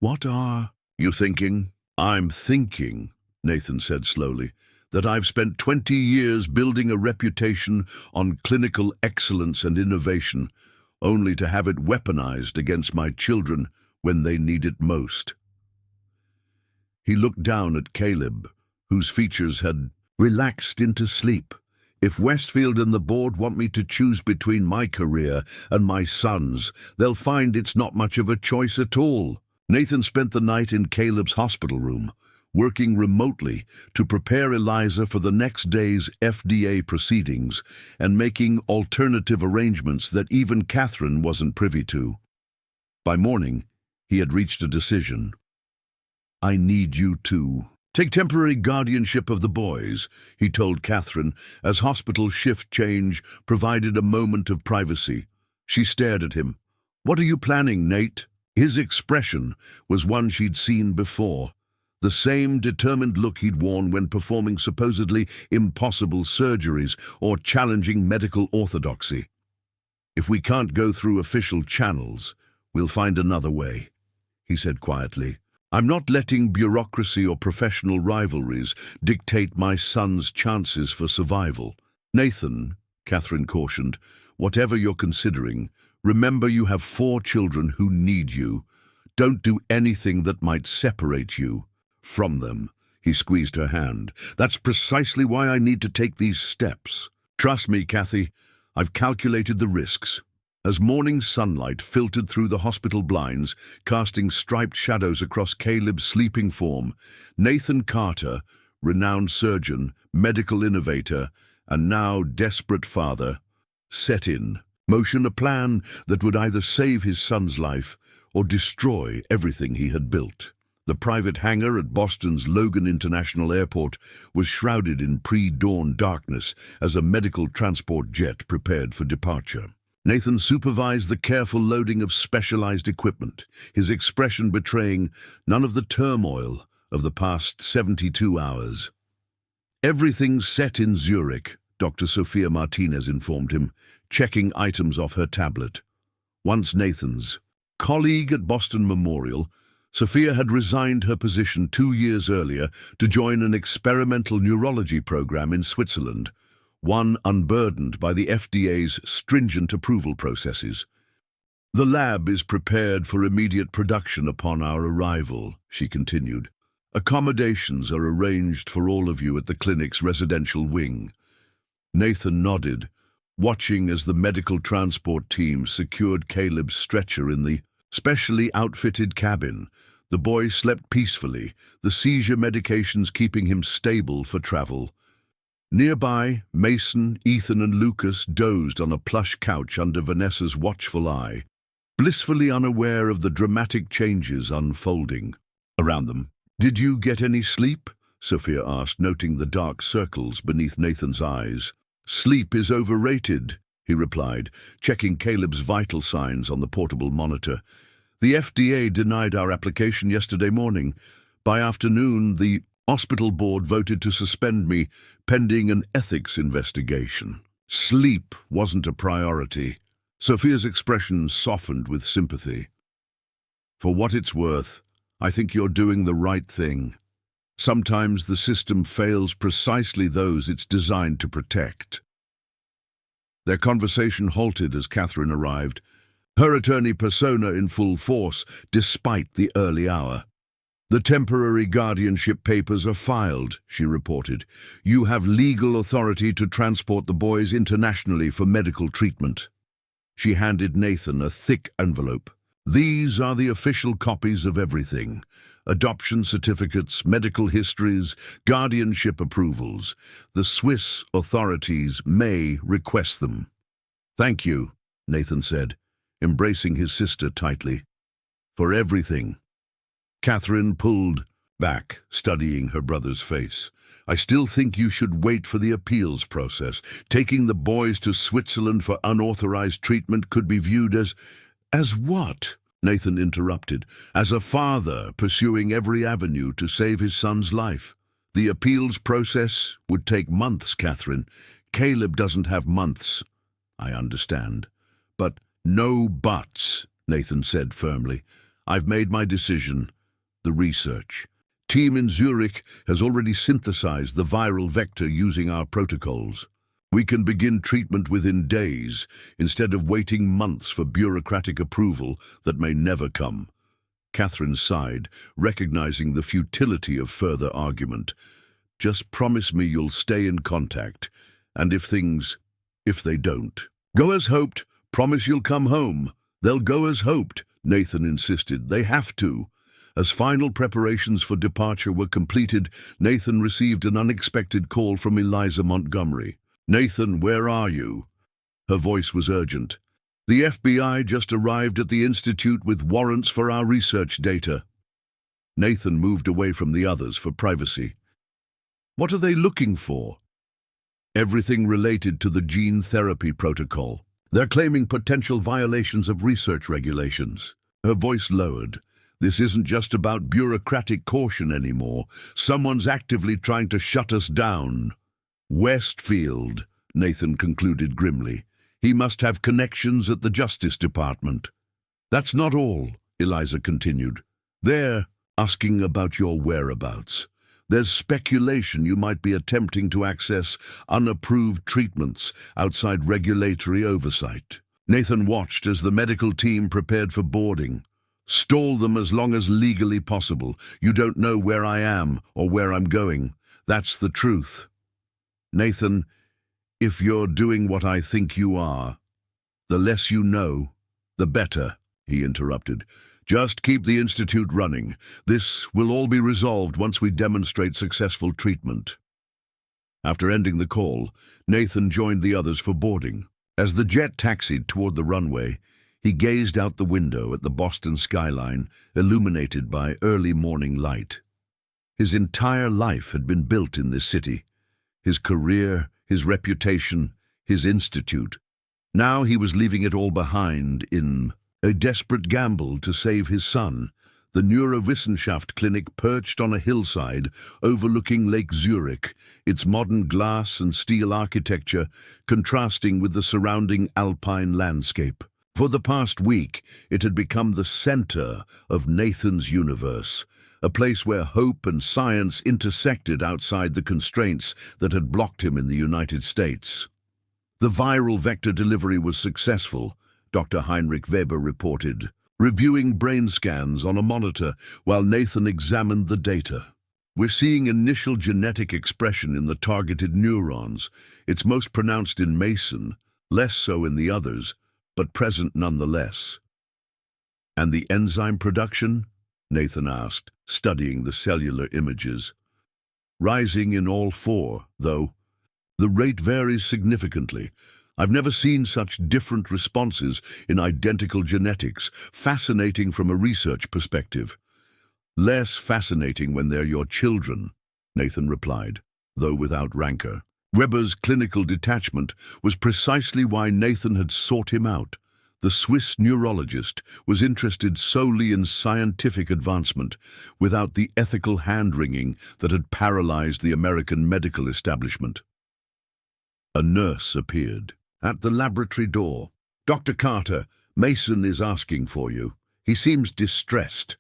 "What are you thinking?" "I'm thinking," Nathan said slowly, "that I've spent 20 years building a reputation on clinical excellence and innovation, only to have it weaponized against my children when they need it most." He looked down at Caleb, whose features had relaxed into sleep. "If Westfield and the board want me to choose between my career and my son's, they'll find it's not much of a choice at all." Nathan spent the night in Caleb's hospital room, working remotely to prepare Eliza for the next day's FDA proceedings and making alternative arrangements that even Catherine wasn't privy to. By morning, he had reached a decision. "I need you to take temporary guardianship of the boys," he told Catherine, as hospital shift change provided a moment of privacy. She stared at him. "What are you planning, Nate?" His expression was one she'd seen before. The same determined look he'd worn when performing supposedly impossible surgeries or challenging medical orthodoxy. "If we can't go through official channels, we'll find another way," he said quietly. "I'm not letting bureaucracy or professional rivalries dictate my son's chances for survival." "Nathan," Catherine cautioned, "whatever you're considering, remember you have 4 children who need you. Don't do anything that might separate you from them." He squeezed her hand. "That's precisely why I need to take these steps. Trust me, Kathy, I've calculated the risks." As morning sunlight filtered through the hospital blinds, casting striped shadows across Caleb's sleeping form, Nathan Carter, renowned surgeon, medical innovator, and now desperate father, set in motion a plan that would either save his son's life or destroy everything he had built. The private hangar at Boston's Logan International Airport was shrouded in pre-dawn darkness as a medical transport jet prepared for departure. Nathan supervised the careful loading of specialized equipment, his expression betraying none of the turmoil of the past 72 hours. "Everything's set in Zurich," Dr. Sofia Martinez informed him, checking items off her tablet. Once Nathan's colleague at Boston Memorial, Sophia had resigned her position 2 years earlier to join an experimental neurology program in Switzerland, one unburdened by the FDA's stringent approval processes. "The lab is prepared for immediate production upon our arrival," she continued. "Accommodations are arranged for all of you at the clinic's residential wing." Nathan nodded, watching as the medical transport team secured Caleb's stretcher in the specially outfitted cabin. The boy slept peacefully, the seizure medications keeping him stable for travel. Nearby, Mason, Ethan, and Lucas dozed on a plush couch under Vanessa's watchful eye, blissfully unaware of the dramatic changes unfolding around them. "Did you get any sleep?" Sophia asked, noting the dark circles beneath Nathan's eyes. "Sleep is overrated," he replied, checking Caleb's vital signs on the portable monitor. "The FDA denied our application yesterday morning. By afternoon, the hospital board voted to suspend me, pending an ethics investigation." Sleep wasn't a priority. Sophia's expression softened with sympathy. "For what it's worth, I think you're doing the right thing. Sometimes the system fails precisely those it's designed to protect." Their conversation halted as Catherine arrived, her attorney persona in full force despite the early hour. "The temporary guardianship papers are filed," she reported. "You have legal authority to transport the boys internationally for medical treatment." She handed Nathan a thick envelope. "These are the official copies of everything. Adoption certificates, medical histories, guardianship approvals. The Swiss authorities may request them." "Thank you," Nathan said, embracing his sister tightly. "For everything." Catherine pulled back, studying her brother's face. "I still think you should wait for the appeals process. Taking the boys to Switzerland for unauthorized treatment could be viewed as..." "As what?" Nathan interrupted. "As a father pursuing every avenue to save his son's life. The appeals process would take months, Catherine. Caleb doesn't have months." "I understand. But..." "No buts," Nathan said firmly. "I've made my decision. The research. Team in Zurich has already synthesized the viral vector using our protocols. We can begin treatment within days, instead of waiting months for bureaucratic approval that may never come." Catherine sighed, recognizing the futility of further argument. "Just promise me you'll stay in contact, and if they don't..." "Go as hoped. Promise you'll come home." "They'll go as hoped," Nathan insisted. "They have to." As final preparations for departure were completed, Nathan received an unexpected call from Eliza Montgomery. "Nathan, where are you?" Her voice was urgent. "The FBI just arrived at the Institute with warrants for our research data." Nathan moved away from the others for privacy. "What are they looking for?" "Everything related to the gene therapy protocol. They're claiming potential violations of research regulations." Her voice lowered. "This isn't just about bureaucratic caution anymore. Someone's actively trying to shut us down." "Westfield," Nathan concluded grimly. "He must have connections at the Justice Department." "That's not all," Eliza continued. "They're asking about your whereabouts. There's speculation you might be attempting to access unapproved treatments outside regulatory oversight." Nathan watched as the medical team prepared for boarding. "Stall them as long as legally possible. You don't know where I am or where I'm going. That's the truth." "Nathan, if you're doing what I think you are..." "The less you know, the better," he interrupted. "Just keep the institute running. This will all be resolved once we demonstrate successful treatment." After ending the call, Nathan joined the others for boarding. As the jet taxied toward the runway, he gazed out the window at the Boston skyline, illuminated by early morning light. His entire life had been built in this city. His career, his reputation, his institute. Now he was leaving it all behind in a desperate gamble to save his son. The Neurowissenschaft clinic perched on a hillside overlooking Lake Zurich, its modern glass and steel architecture contrasting with the surrounding alpine landscape. For the past week, it had become the center of Nathan's universe, a place where hope and science intersected outside the constraints that had blocked him in the United States. The viral vector delivery was successful, Dr. Heinrich Weber reported, reviewing brain scans on a monitor while Nathan examined the data. We're seeing initial genetic expression in the targeted neurons. It's most pronounced in Mason, less so in the others, but present nonetheless. And the enzyme production? Nathan asked, studying the cellular images. Rising in all four, though. The rate varies significantly. I've never seen such different responses in identical genetics, fascinating from a research perspective. Less fascinating when they're your children, Nathan replied, though without rancor. Weber's clinical detachment was precisely why Nathan had sought him out. The Swiss neurologist was interested solely in scientific advancement, without the ethical hand-wringing that had paralyzed the American medical establishment. A nurse appeared at the laboratory door. "Dr. Carter, Mason is asking for you. He seems distressed."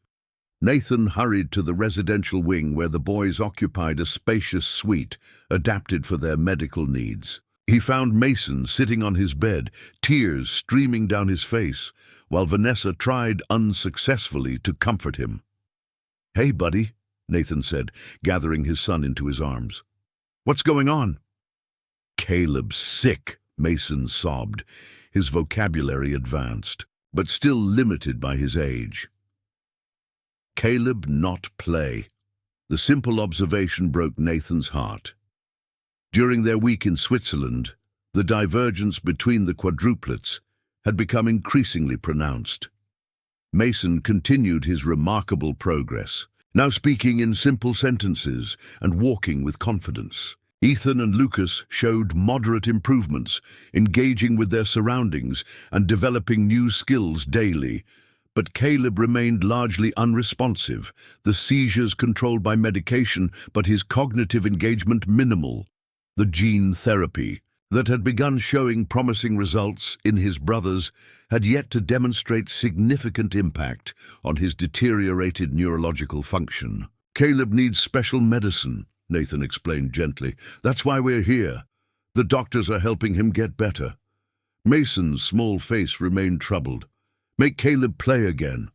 Nathan hurried to the residential wing where the boys occupied a spacious suite adapted for their medical needs. He found Mason sitting on his bed, tears streaming down his face, while Vanessa tried unsuccessfully to comfort him. "Hey, buddy," Nathan said, gathering his son into his arms. "What's going on?" "Caleb's sick," Mason sobbed, his vocabulary advanced, but still limited by his age. Caleb not play. The simple observation broke Nathan's heart. During their week in Switzerland, the divergence between the quadruplets had become increasingly pronounced. Mason continued his remarkable progress, now speaking in simple sentences and walking with confidence. Ethan and Lucas showed moderate improvements, engaging with their surroundings and developing new skills daily. But Caleb remained largely unresponsive, the seizures controlled by medication, but his cognitive engagement minimal. The gene therapy, that had begun showing promising results in his brothers, had yet to demonstrate significant impact on his deteriorated neurological function. "Caleb needs special medicine," Nathan explained gently. "That's why we're here. The doctors are helping him get better." Mason's small face remained troubled. "Make Caleb play again."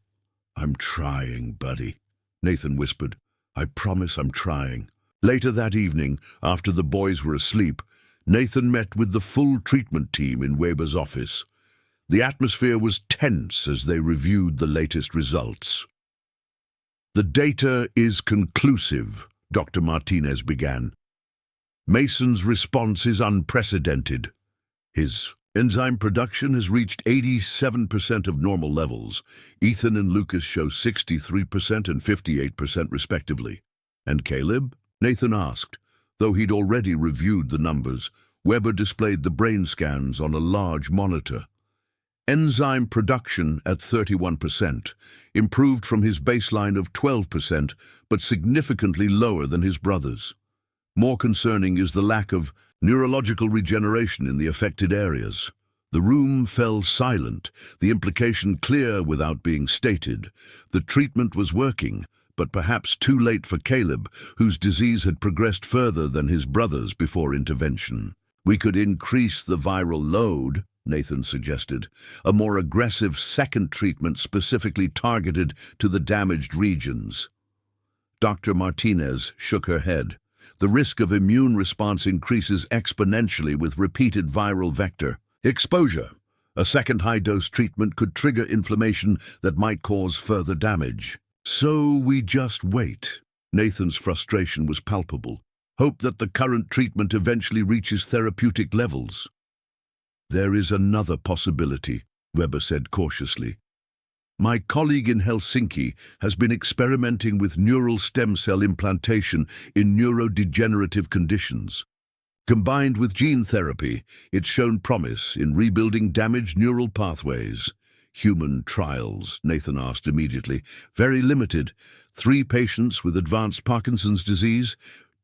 "I'm trying, buddy," Nathan whispered. "I promise I'm trying." Later that evening, after the boys were asleep, Nathan met with the full treatment team in Weber's office. The atmosphere was tense as they reviewed the latest results. "The data is conclusive," Dr. Martinez began. "Mason's response is unprecedented. His enzyme production has reached 87% of normal levels. Ethan and Lucas show 63% and 58% respectively. And Caleb?" Nathan asked. Though he'd already reviewed the numbers, Weber displayed the brain scans on a large monitor. Enzyme production at 31%, improved from his baseline of 12%, but significantly lower than his brothers. More concerning is the lack of neurological regeneration in the affected areas. The room fell silent, the implication clear without being stated. The treatment was working, but perhaps too late for Caleb, whose disease had progressed further than his brothers before intervention. "We could increase the viral load," Nathan suggested, "a more aggressive second treatment specifically targeted to the damaged regions." Dr. Martinez shook her head. "The risk of immune response increases exponentially with repeated viral vector exposure. A second high-dose treatment could trigger inflammation that might cause further damage." "So we just wait." Nathan's frustration was palpable. Hope that the current treatment eventually reaches therapeutic levels. There is another possibility, Weber said cautiously. My colleague in Helsinki has been experimenting with neural stem cell implantation in neurodegenerative conditions. Combined with gene therapy, it's shown promise in rebuilding damaged neural pathways. Human trials, Nathan asked immediately. Very limited. 3 patients with advanced Parkinson's disease.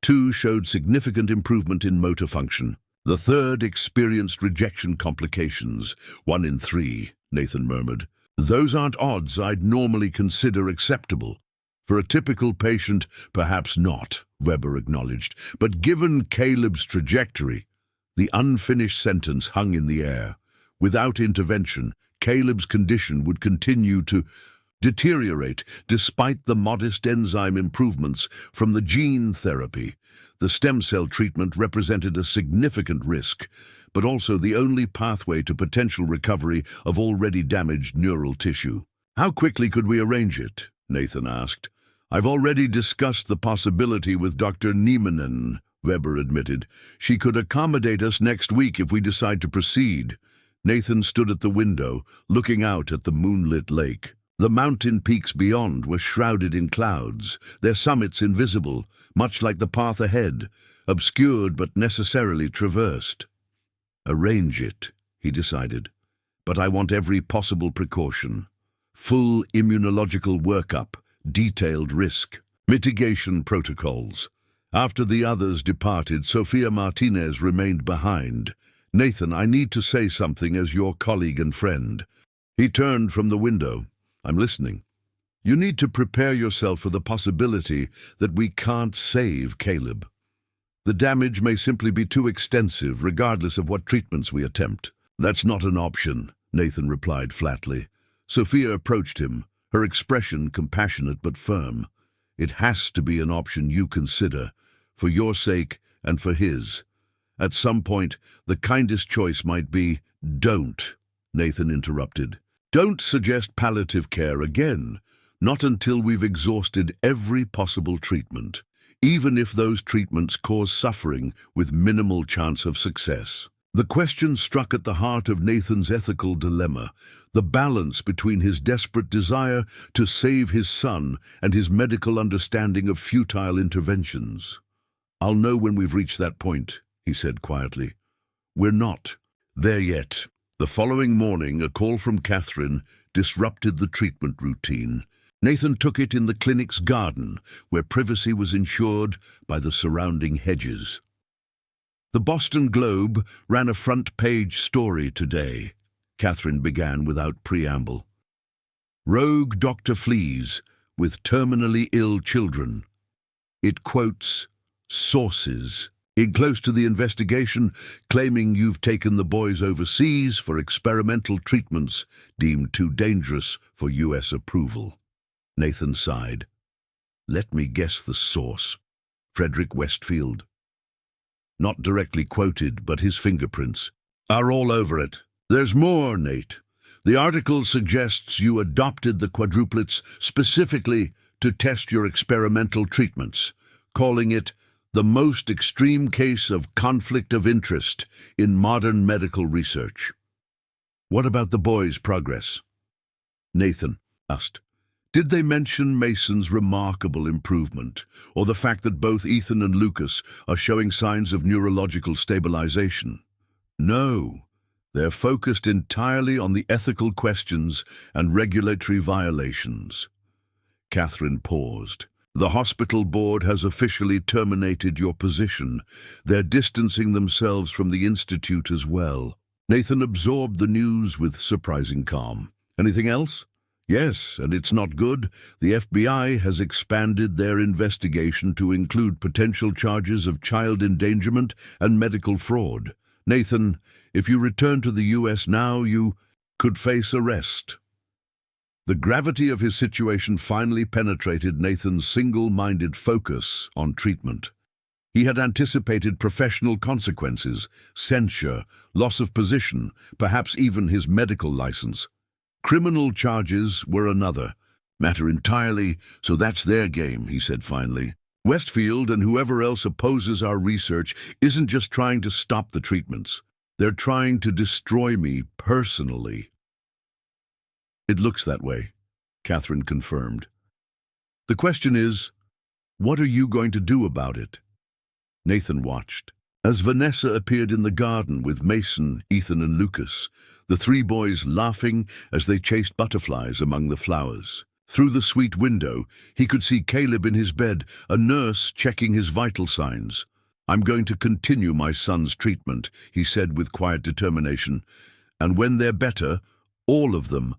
2 showed significant improvement in motor function. The 3rd experienced rejection complications. 1 in 3, Nathan murmured. Those aren't odds I'd normally consider acceptable. For a typical patient, perhaps not, Weber acknowledged. But given Caleb's trajectory, the unfinished sentence hung in the air. Without intervention, Caleb's condition would continue to deteriorate despite the modest enzyme improvements from the gene therapy. The stem cell treatment represented a significant risk, but also the only pathway to potential recovery of already damaged neural tissue. How quickly could we arrange it? Nathan asked. I've already discussed the possibility with Dr. Nieminen, Weber admitted. She could accommodate us next week if we decide to proceed. Nathan stood at the window, looking out at the moonlit lake. The mountain peaks beyond were shrouded in clouds, their summits invisible, much like the path ahead, obscured but necessarily traversed. Arrange it, he decided, but I want every possible precaution. Full immunological workup, detailed risk, mitigation protocols. After the others departed, Sofia Martinez remained behind. Nathan, I need to say something as your colleague and friend. He turned from the window. I'm listening. You need to prepare yourself for the possibility that we can't save Caleb. The damage may simply be too extensive, regardless of what treatments we attempt. That's not an option, Nathan replied flatly. Sophia approached him, her expression compassionate but firm. It has to be an option you consider, for your sake and for his. At some point, the kindest choice might be, don't, Nathan interrupted. Don't suggest palliative care again, not until we've exhausted every possible treatment, even if those treatments cause suffering with minimal chance of success. The question struck at the heart of Nathan's ethical dilemma, the balance between his desperate desire to save his son and his medical understanding of futile interventions. I'll know when we've reached that point, he said quietly. We're not there yet. The following morning, a call from Catherine disrupted the treatment routine. Nathan took it in the clinic's garden, where privacy was ensured by the surrounding hedges. The Boston Globe ran a front-page story today, Catherine began without preamble. Rogue doctor flees with terminally ill children. It quotes sources in close to the investigation, claiming you've taken the boys overseas for experimental treatments deemed too dangerous for U.S. approval. Nathan sighed. Let me guess the source. Frederick Westfield. Not directly quoted, but his fingerprints are all over it. There's more, Nate. The article suggests you adopted the quadruplets specifically to test your experimental treatments, calling it the most extreme case of conflict of interest in modern medical research. What about the boys' progress? Nathan asked. Did they mention Mason's remarkable improvement, or the fact that both Ethan and Lucas are showing signs of neurological stabilization? No. They're focused entirely on the ethical questions and regulatory violations. Catherine paused. The hospital board has officially terminated your position. They're distancing themselves from the institute as well. Nathan absorbed the news with surprising calm. Anything else? Yes, and it's not good. The FBI has expanded their investigation to include potential charges of child endangerment and medical fraud. Nathan, if you return to the U.S. now, you could face arrest. The gravity of his situation finally penetrated Nathan's single-minded focus on treatment. He had anticipated professional consequences, censure, loss of position, perhaps even his medical license. Criminal charges were another matter entirely, so that's their game, he said finally. Westfield and whoever else opposes our research isn't just trying to stop the treatments. They're trying to destroy me personally. It looks that way, Catherine confirmed. The question is, what are you going to do about it? Nathan watched. As Vanessa appeared in the garden with Mason, Ethan, and Lucas, the three boys laughing as they chased butterflies among the flowers. Through the suite window, he could see Caleb in his bed, a nurse checking his vital signs. "I'm going to continue my son's treatment," he said with quiet determination. "And when they're better, all of them,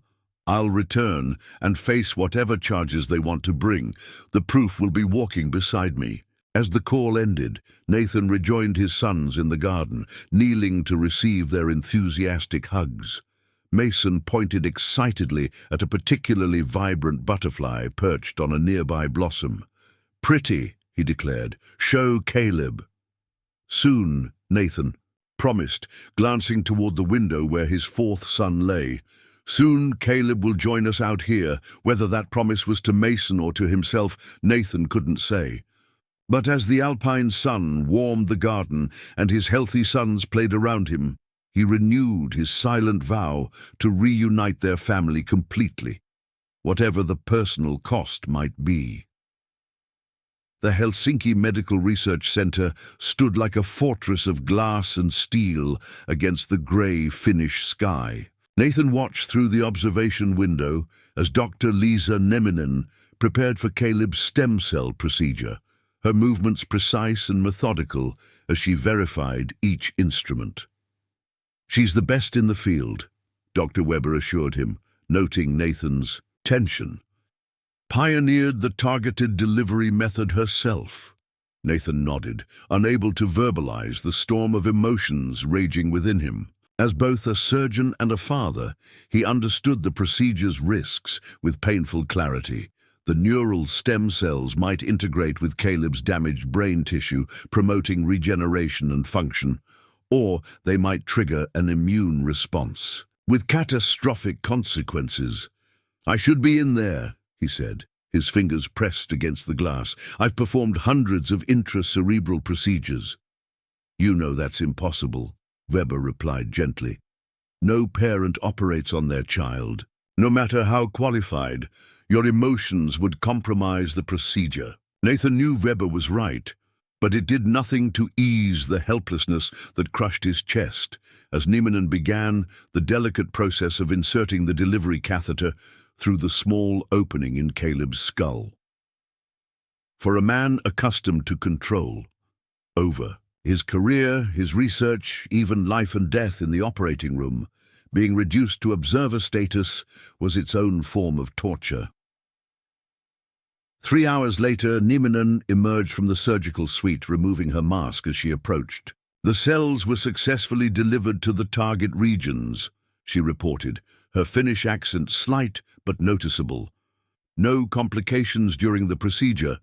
I'll return and face whatever charges they want to bring. The proof will be walking beside me." As the call ended, Nathan rejoined his sons in the garden, kneeling to receive their enthusiastic hugs. Mason pointed excitedly at a particularly vibrant butterfly perched on a nearby blossom. "Pretty," he declared. "Show Caleb." "Soon," Nathan promised, glancing toward the window where his fourth son lay. Soon Caleb will join us out here. Whether that promise was to Mason or to himself, Nathan couldn't say. But as the alpine sun warmed the garden and his healthy sons played around him, he renewed his silent vow to reunite their family completely, whatever the personal cost might be. The Helsinki Medical Research Center stood like a fortress of glass and steel against the grey Finnish sky. Nathan watched through the observation window as Dr. Liisa Nieminen prepared for Caleb's stem cell procedure, her movements precise and methodical as she verified each instrument. "She's the best in the field," Dr. Weber assured him, noting Nathan's tension. "Pioneered the targeted delivery method herself." Nathan nodded, unable to verbalize the storm of emotions raging within him. As both a surgeon and a father, he understood the procedure's risks with painful clarity. The neural stem cells might integrate with Caleb's damaged brain tissue, promoting regeneration and function, or they might trigger an immune response, with catastrophic consequences. "I should be in there," he said, his fingers pressed against the glass. "I've performed hundreds of intracerebral procedures." "You know that's impossible," Weber replied gently. "No parent operates on their child. No matter how qualified, your emotions would compromise the procedure." Nathan knew Weber was right, but it did nothing to ease the helplessness that crushed his chest as Nieminen began the delicate process of inserting the delivery catheter through the small opening in Caleb's skull. For a man accustomed to control over his career, his research, even life and death in the operating room, being reduced to observer status was its own form of torture. 3 hours later, Nieminen emerged from the surgical suite, removing her mask as she approached. "The cells were successfully delivered to the target regions," she reported, her Finnish accent slight but noticeable. "No complications during the procedure.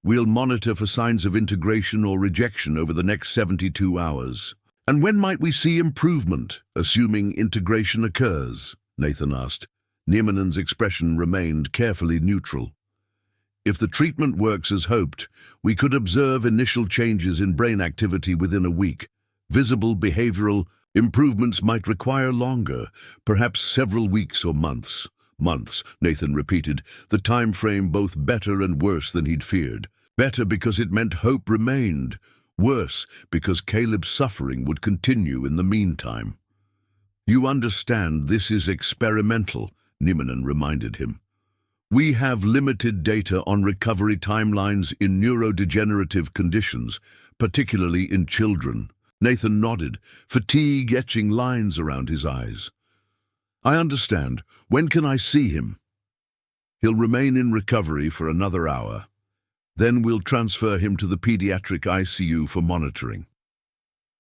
We'll monitor for signs of integration or rejection over the next 72 hours. "And when might we see improvement, assuming integration occurs?" Nathan asked. Nieminen's expression remained carefully neutral. "If the treatment works as hoped, we could observe initial changes in brain activity within a week. Visible behavioral improvements might require longer, perhaps several weeks or months." "Months," Nathan repeated, the time frame both better and worse than he'd feared. Better because it meant hope remained. Worse because Caleb's suffering would continue in the meantime. "You understand this is experimental," Nieminen reminded him. "We have limited data on recovery timelines in neurodegenerative conditions, particularly in children." Nathan nodded, fatigue etching lines around his eyes. "I understand. When can I see him?" "He'll remain in recovery for another hour. Then we'll transfer him to the pediatric ICU for monitoring."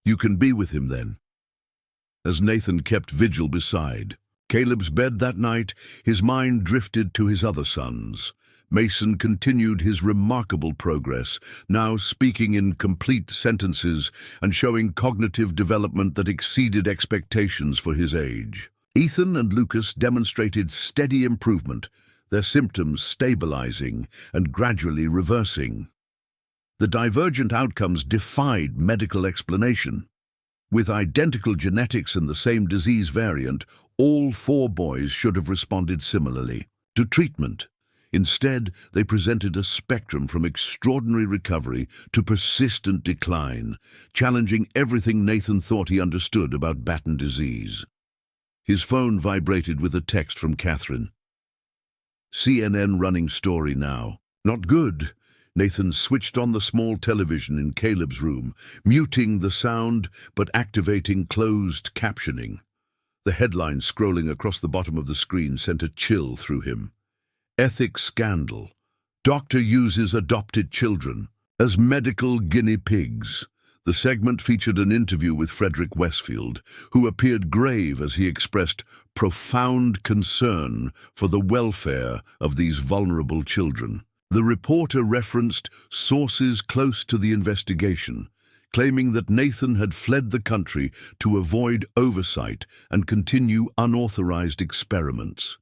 "You can be with him then." As Nathan kept vigil beside Caleb's bed that night, his mind drifted to his other sons. Mason continued his remarkable progress, now speaking in complete sentences and showing cognitive development that exceeded expectations for his age. Ethan and Lucas demonstrated steady improvement, their symptoms stabilizing and gradually reversing. The divergent outcomes defied medical explanation. With identical genetics and the same disease variant, all 4 boys should have responded similarly to treatment. Instead, they presented a spectrum from extraordinary recovery to persistent decline, challenging everything Nathan thought he understood about Batten disease. His phone vibrated with a text from Catherine. CNN running story now. Not good. Nathan switched on the small television in Caleb's room, muting the sound but activating closed captioning. The headline scrolling across the bottom of the screen sent a chill through him. Ethics scandal. Doctor uses adopted children as medical guinea pigs. The segment featured an interview with Frederick Westfield, who appeared grave as he expressed profound concern for the welfare of these vulnerable children. The reporter referenced sources close to the investigation, claiming that Nathan had fled the country to avoid oversight and continue unauthorized experiments.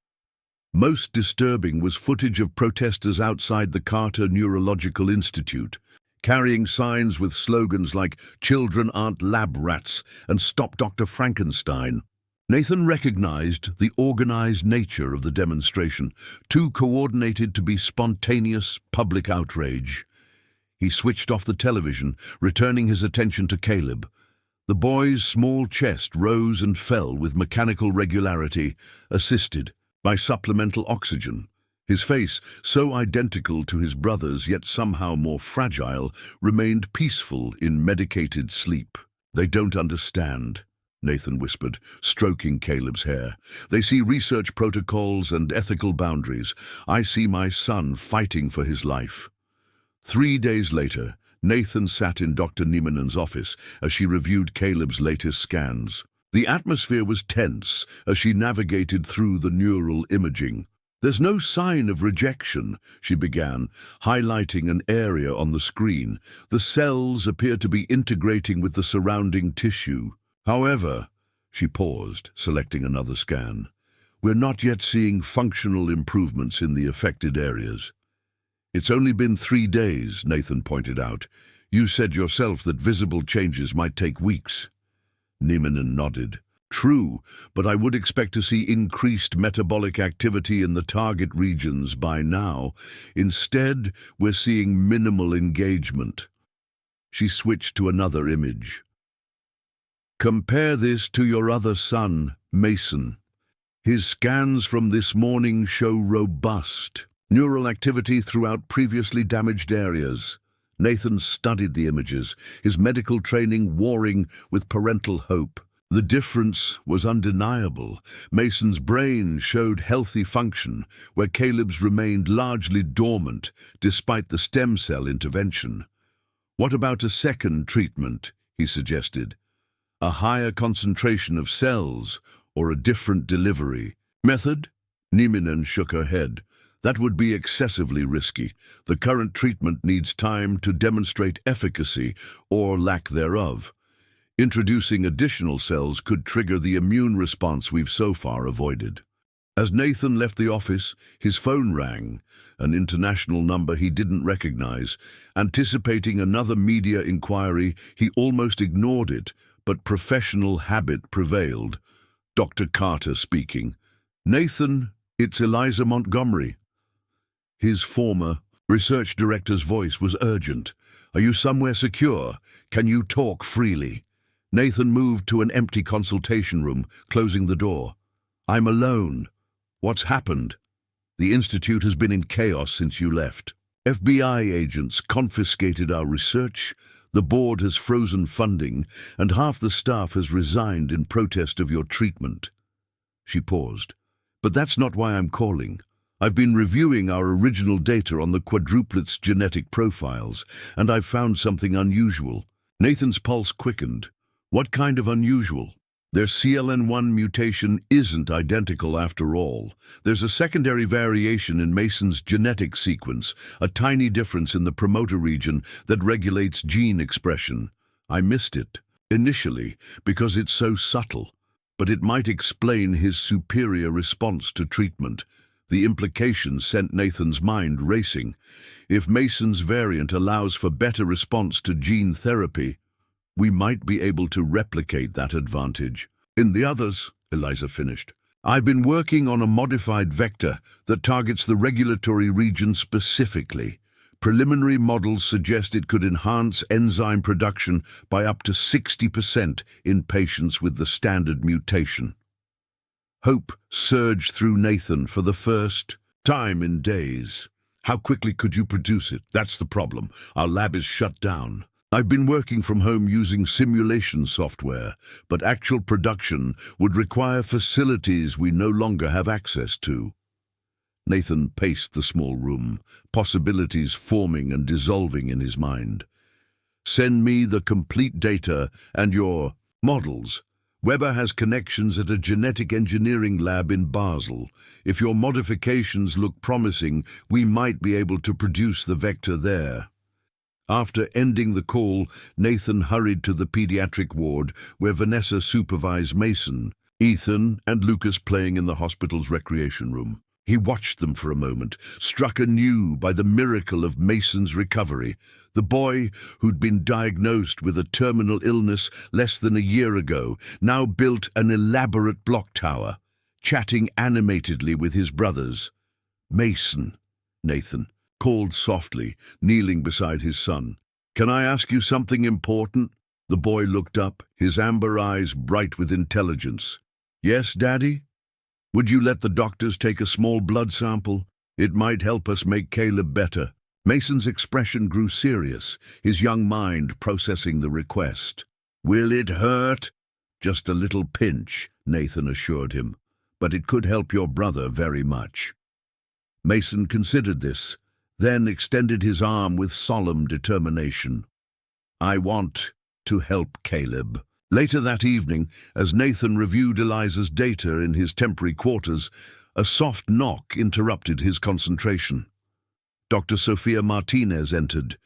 Most disturbing was footage of protesters outside the Carter Neurological Institute, carrying signs with slogans like "Children aren't lab rats" and "Stop Dr. Frankenstein." Nathan recognized the organized nature of the demonstration, too coordinated to be spontaneous public outrage. He switched off the television, returning his attention to Caleb. The boy's small chest rose and fell with mechanical regularity, assisted by supplemental oxygen. His face, so identical to his brother's yet somehow more fragile, remained peaceful in medicated sleep. "They don't understand," Nathan whispered, stroking Caleb's hair. "They see research protocols and ethical boundaries. I see my son fighting for his life." 3 days later, Nathan sat in Dr. Niemannen's office as she reviewed Caleb's latest scans. The atmosphere was tense as she navigated through the neural imaging. "There's no sign of rejection," she began, highlighting an area on the screen. "The cells appear to be integrating with the surrounding tissue. However," she paused, selecting another scan, "we're not yet seeing functional improvements in the affected areas." "It's only been 3 days," Nathan pointed out. "You said yourself that visible changes might take weeks." Niemannen nodded. "True, but I would expect to see increased metabolic activity in the target regions by now. Instead, we're seeing minimal engagement." She switched to another image. "Compare this to your other son, Mason. His scans from this morning show robust neural activity throughout previously damaged areas." Nathan studied the images, his medical training warring with parental hope. The difference was undeniable. Mason's brain showed healthy function, where Caleb's remained largely dormant despite the stem cell intervention. "What about a second treatment?" he suggested. "A higher concentration of cells or a different delivery method?" Niemannen shook her head. "That would be excessively risky. The current treatment needs time to demonstrate efficacy or lack thereof. Introducing additional cells could trigger the immune response we've so far avoided." As Nathan left the office, his phone rang, an international number he didn't recognize. Anticipating another media inquiry, he almost ignored it, but professional habit prevailed. "Dr. Carter speaking." "Nathan, it's Eliza Montgomery." His former research director's voice was urgent. "Are you somewhere secure? Can you talk freely?" Nathan moved to an empty consultation room, closing the door. "I'm alone." "What's happened?" "The Institute has been in chaos since you left. FBI agents confiscated our research, the board has frozen funding, and half the staff has resigned in protest of your treatment." She paused. "But that's not why I'm calling. I've been reviewing our original data on the quadruplet's genetic profiles, and I've found something unusual." Nathan's pulse quickened. "What kind of unusual?" "Their CLN1 mutation isn't identical after all. There's a secondary variation in Mason's genetic sequence, a tiny difference in the promoter region that regulates gene expression. I missed it initially because it's so subtle, but it might explain his superior response to treatment. The implications sent Nathan's mind racing. If Mason's variant allows for better response to gene therapy, we might be able to replicate that advantage. In the others, Eliza finished, I've been working on a modified vector that targets the regulatory region specifically. Preliminary models suggest it could enhance enzyme production by up to 60% in patients with the standard mutation. Hope surged through Nathan for the first time in days. How quickly could you produce it? That's the problem. Our lab is shut down. I've been working from home using simulation software, but actual production would require facilities we no longer have access to. Nathan paced the small room, possibilities forming and dissolving in his mind. Send me the complete data and your models. Weber has connections at a genetic engineering lab in Basel. If your modifications look promising, we might be able to produce the vector there. After ending the call, Nathan hurried to the pediatric ward where Vanessa supervised Mason, Ethan, and Lucas playing in the hospital's recreation room. He watched them for a moment, struck anew by the miracle of Mason's recovery. The boy, who'd been diagnosed with a terminal illness less than a year ago, now built an elaborate block tower, chatting animatedly with his brothers. Mason, Nathan called softly, kneeling beside his son. Can I ask you something important? The boy looked up, his amber eyes bright with intelligence. Yes, Daddy? Would you let the doctors take a small blood sample? It might help us make Caleb better. Mason's expression grew serious, his young mind processing the request. Will it hurt? Just a little pinch, Nathan assured him. But it could help your brother very much. Mason considered this, then extended his arm with solemn determination. I want to help Caleb. Later that evening, as Nathan reviewed Eliza's data in his temporary quarters, a soft knock interrupted his concentration. Dr. Sophia Martinez entered,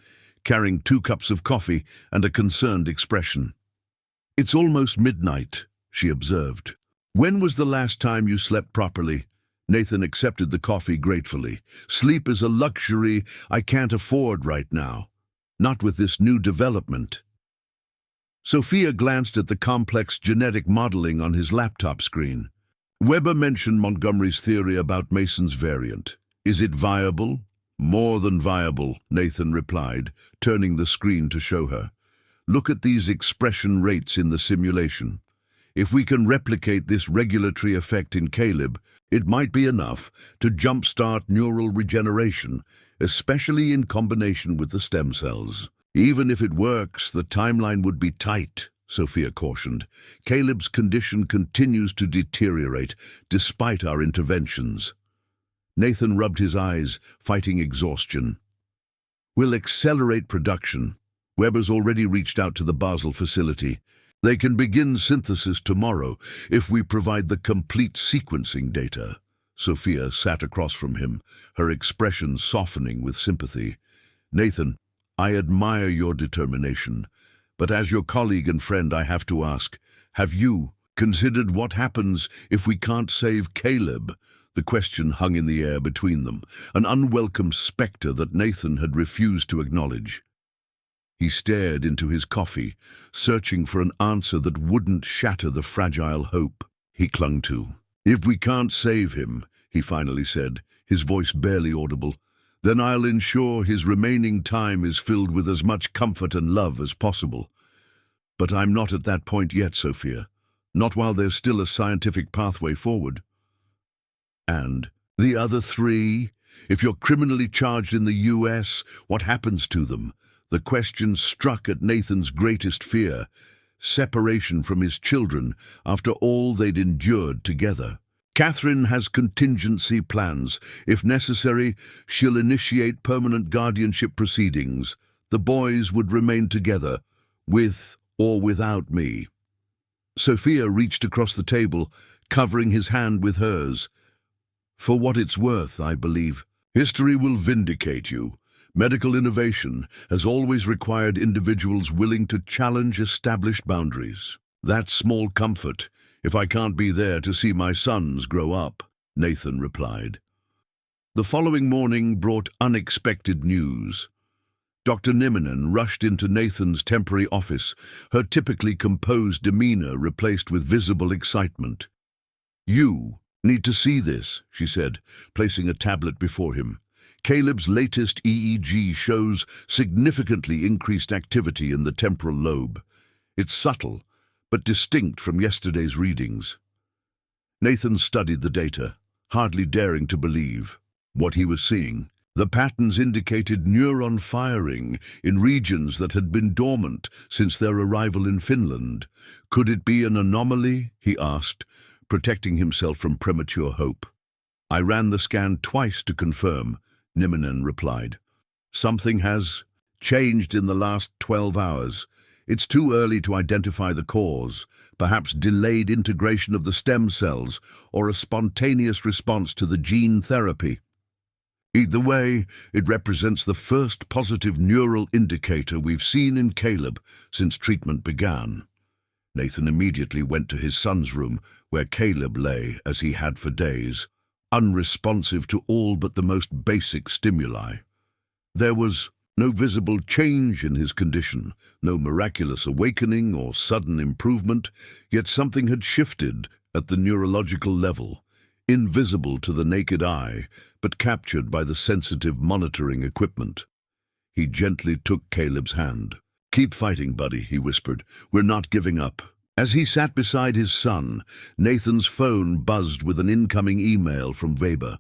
carrying 2 cups of coffee and a concerned expression. It's almost midnight, she observed. When was the last time you slept properly? Nathan accepted the coffee gratefully. Sleep is a luxury I can't afford right now. Not with this new development. Sophia glanced at the complex genetic modeling on his laptop screen. Weber mentioned Montgomery's theory about Mason's variant. Is it viable? More than viable, Nathan replied, turning the screen to show her. Look at these expression rates in the simulation. If we can replicate this regulatory effect in Caleb, it might be enough to jumpstart neural regeneration, especially in combination with the stem cells. Even if it works, the timeline would be tight, Sophia cautioned. Caleb's condition continues to deteriorate, despite our interventions. Nathan rubbed his eyes, fighting exhaustion. We'll accelerate production. Weber's already reached out to the Basel facility. They can begin synthesis tomorrow if we provide the complete sequencing data. Sophia sat across from him, her expression softening with sympathy. Nathan, I admire your determination, but as your colleague and friend I have to ask, have you considered what happens if we can't save Caleb? The question hung in the air between them, an unwelcome spectre that Nathan had refused to acknowledge. He stared into his coffee, searching for an answer that wouldn't shatter the fragile hope he clung to. If we can't save him, he finally said, his voice barely audible, then I'll ensure his remaining time is filled with as much comfort and love as possible. But I'm not at that point yet, Sophia. Not while there's still a scientific pathway forward. And the other 3? If you're criminally charged in the US, what happens to them? The question struck at Nathan's greatest fear, separation from his children after all they'd endured together. Catherine has contingency plans. If necessary, she'll initiate permanent guardianship proceedings. The boys would remain together, with or without me. Sophia reached across the table, covering his hand with hers. For what it's worth, I believe. History will vindicate you. Medical innovation has always required individuals willing to challenge established boundaries. That's small comfort, if I can't be there to see my sons grow up, Nathan replied. The following morning brought unexpected news. Dr. Niminen rushed into Nathan's temporary office, her typically composed demeanor replaced with visible excitement. "You need to see this," she said, placing a tablet before him. "Caleb's latest EEG shows significantly increased activity in the temporal lobe. It's subtle, but distinct from yesterday's readings." Nathan studied the data, hardly daring to believe what he was seeing. The patterns indicated neuron firing in regions that had been dormant since their arrival in Finland. Could it be an anomaly, he asked, protecting himself from premature hope. "I ran the scan twice to confirm," Niminen replied. "Something has changed in the last 12 hours. It's too early to identify the cause, perhaps delayed integration of the stem cells or a spontaneous response to the gene therapy. Either way, it represents the first positive neural indicator we've seen in Caleb since treatment began." Nathan immediately went to his son's room, where Caleb lay as he had for days, unresponsive to all but the most basic stimuli. There was no visible change in his condition, no miraculous awakening or sudden improvement, yet something had shifted at the neurological level, invisible to the naked eye, but captured by the sensitive monitoring equipment. He gently took Caleb's hand. "Keep fighting, buddy," he whispered. "We're not giving up." As he sat beside his son, Nathan's phone buzzed with an incoming email from Weber.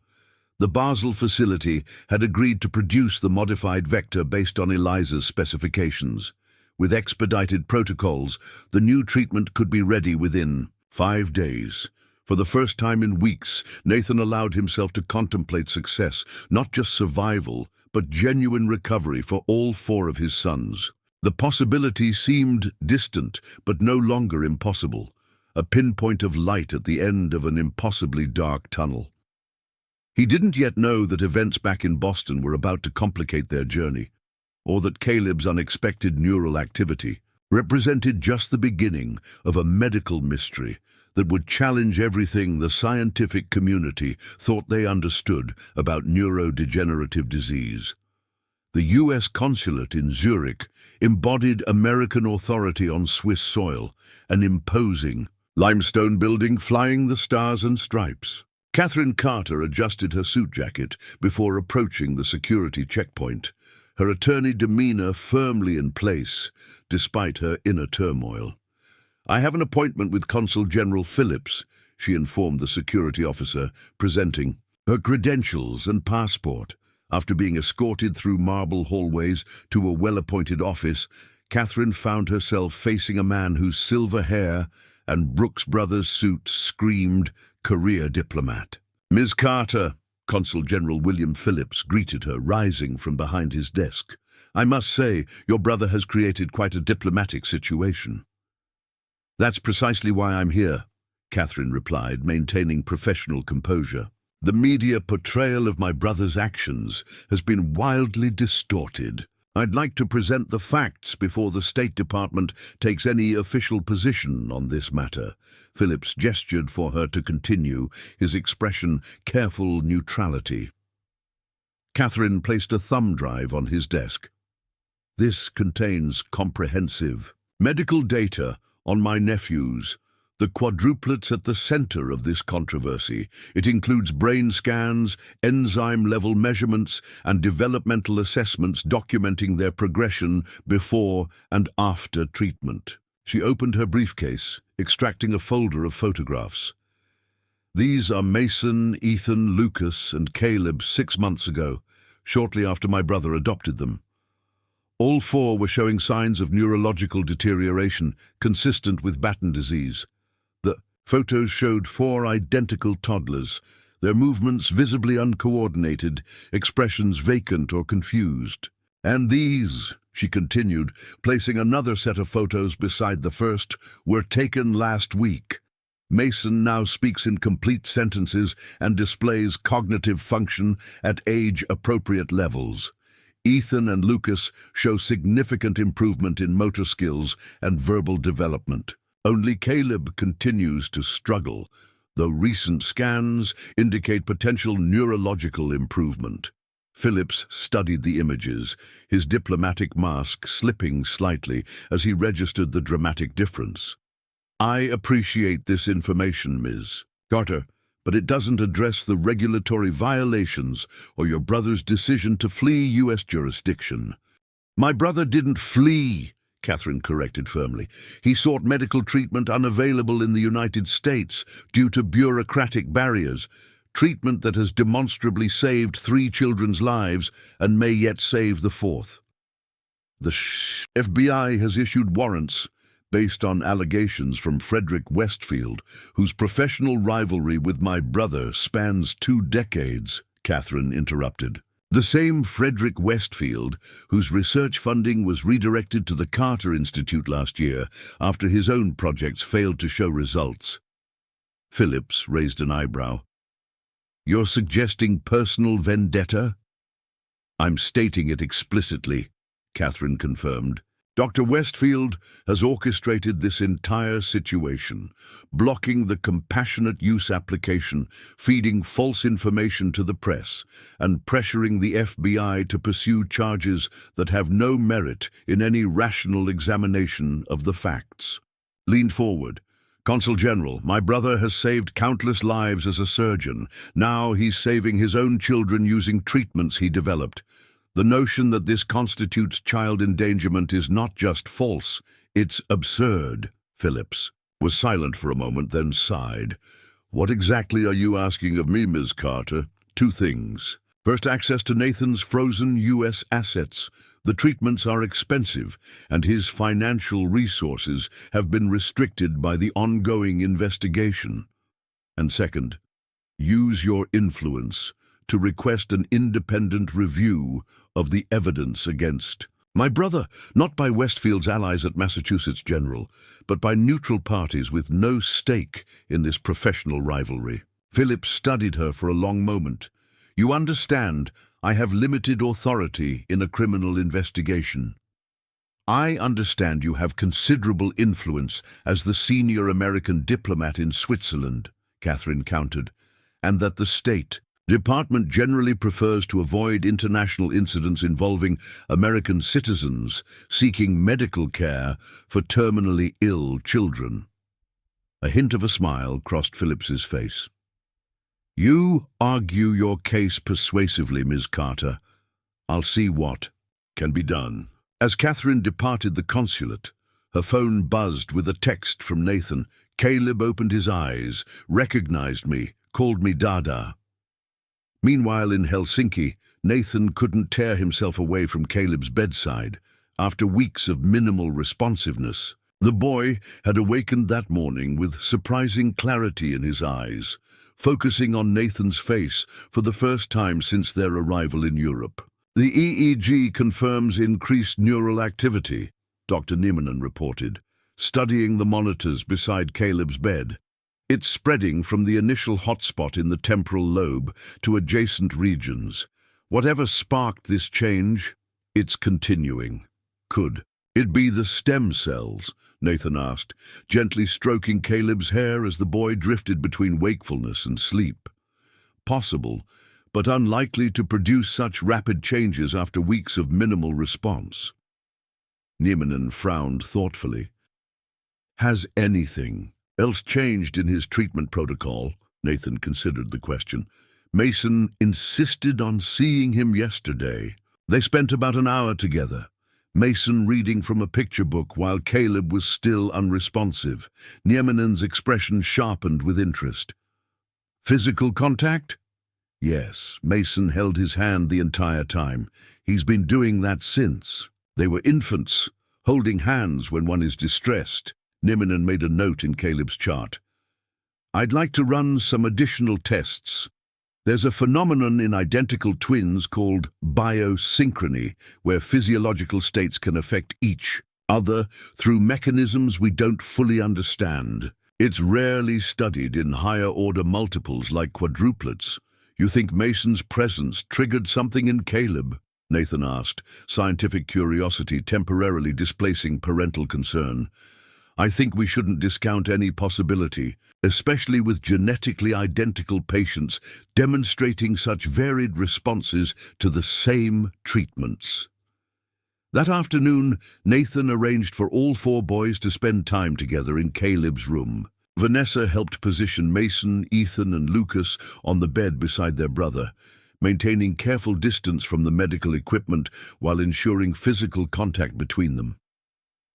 The Basel facility had agreed to produce the modified vector based on Eliza's specifications. With expedited protocols, the new treatment could be ready within 5 days. For the first time in weeks, Nathan allowed himself to contemplate success, not just survival, but genuine recovery for all 4 of his sons. The possibility seemed distant, but no longer impossible, a pinpoint of light at the end of an impossibly dark tunnel. He didn't yet know that events back in Boston were about to complicate their journey, or that Caleb's unexpected neural activity represented just the beginning of a medical mystery that would challenge everything the scientific community thought they understood about neurodegenerative disease. The U.S. consulate in Zurich embodied American authority on Swiss soil, an imposing limestone building flying the stars and stripes. Catherine Carter adjusted her suit jacket before approaching the security checkpoint, her attorney demeanor firmly in place, despite her inner turmoil. "I have an appointment with Consul General Phillips," she informed the security officer, presenting her credentials and passport. After being escorted through marble hallways to a well-appointed office, Catherine found herself facing a man whose silver hair and Brooks Brothers suit screamed career diplomat. "Ms. Carter," Consul General William Phillips greeted her, rising from behind his desk. "I must say, your brother has created quite a diplomatic situation." "That's precisely why I'm here," Catherine replied, maintaining professional composure. "The media portrayal of my brother's actions has been wildly distorted. I'd like to present the facts before the State Department takes any official position on this matter." Phillips gestured for her to continue, his expression careful neutrality. Catherine placed a thumb drive on his desk. "This contains comprehensive medical data on my nephews, the quadruplets at the center of this controversy. It includes brain scans, enzyme-level measurements, and developmental assessments documenting their progression before and after treatment." She opened her briefcase, extracting a folder of photographs. "These are Mason, Ethan, Lucas, and Caleb 6 months ago, shortly after my brother adopted them. All 4 were showing signs of neurological deterioration consistent with Batten disease. The photos showed 4 identical toddlers, their movements visibly uncoordinated, expressions vacant or confused. And these," she continued, placing another set of photos beside the first, "were taken last week. Mason now speaks in complete sentences and displays cognitive function at age-appropriate levels. Ethan and Lucas show significant improvement in motor skills and verbal development. Only Caleb continues to struggle, though recent scans indicate potential neurological improvement. Phillips studied the images, his diplomatic mask slipping slightly as he registered the dramatic difference. "I appreciate this information, Ms. Carter, but it doesn't address the regulatory violations or your brother's decision to flee U.S. jurisdiction." "My brother didn't flee," Catherine corrected firmly. "He sought medical treatment unavailable in the United States due to bureaucratic barriers, treatment that has demonstrably saved 3 children's lives and may yet save the 4th. The FBI has issued warrants based on allegations from Frederick Westfield, whose professional rivalry with my brother spans 2 decades, Catherine interrupted. The same Frederick Westfield, whose research funding was redirected to the Carter Institute last year after his own projects failed to show results. Phillips raised an eyebrow. "You're suggesting personal vendetta?" "I'm stating it explicitly," Catherine confirmed. "Dr. Westfield has orchestrated this entire situation, blocking the compassionate use application, feeding false information to the press, and pressuring the FBI to pursue charges that have no merit in any rational examination of the facts." Leaned forward. "Consul General, my brother has saved countless lives as a surgeon. Now he's saving his own children using treatments he developed. The notion that this constitutes child endangerment is not just false, it's absurd." Phillips was silent for a moment, then sighed. "What exactly are you asking of me, Ms. Carter?" "2 things. First, access to Nathan's frozen U.S. assets. The treatments are expensive, and his financial resources have been restricted by the ongoing investigation. And second, use your influence to request an independent review of the evidence against my brother, not by Westfield's allies at Massachusetts General, but by neutral parties with no stake in this professional rivalry." Phillips studied her for a long moment. "You understand, I have limited authority in a criminal investigation." "I understand you have considerable influence as the senior American diplomat in Switzerland," Catherine countered, "and that the State Department generally prefers to avoid international incidents involving American citizens seeking medical care for terminally ill children." A hint of a smile crossed Phillips's face. "You argue your case persuasively, Ms. Carter. I'll see what can be done." As Catherine departed the consulate, her phone buzzed with a text from Nathan. "Caleb opened his eyes, recognized me, called me Dada." Meanwhile, in Helsinki, Nathan couldn't tear himself away from Caleb's bedside. After weeks of minimal responsiveness, the boy had awakened that morning with surprising clarity in his eyes, focusing on Nathan's face for the first time since their arrival in Europe. "The EEG confirms increased neural activity," Dr. Niemanen reported, studying the monitors beside Caleb's bed. "It's spreading from the initial hotspot in the temporal lobe to adjacent regions. Whatever sparked this change, it's continuing." "Could it be the stem cells?" Nathan asked, gently stroking Caleb's hair as the boy drifted between wakefulness and sleep. "Possible, but unlikely to produce such rapid changes after weeks of minimal response." Niemanen frowned thoughtfully. "Has anything else changed in his treatment protocol?" Nathan considered the question. "Mason insisted on seeing him yesterday. They spent about an hour together, Mason reading from a picture book while Caleb was still unresponsive." Niemanen's expression sharpened with interest. "Physical contact?" "Yes, Mason held his hand the entire time. He's been doing that since. They were infants, holding hands when one is distressed." Niemanen made a note in Caleb's chart. "I'd like to run some additional tests. There's a phenomenon in identical twins called biosynchrony, where physiological states can affect each other through mechanisms we don't fully understand. It's rarely studied in higher-order multiples like quadruplets. You think Mason's presence triggered something in Caleb?" Nathan asked, scientific curiosity temporarily displacing parental concern. I think we shouldn't discount any possibility, especially with genetically identical patients demonstrating such varied responses to the same treatments. That afternoon, Nathan arranged for all 4 boys to spend time together in Caleb's room. Vanessa helped position Mason, Ethan, and Lucas on the bed beside their brother, maintaining careful distance from the medical equipment while ensuring physical contact between them.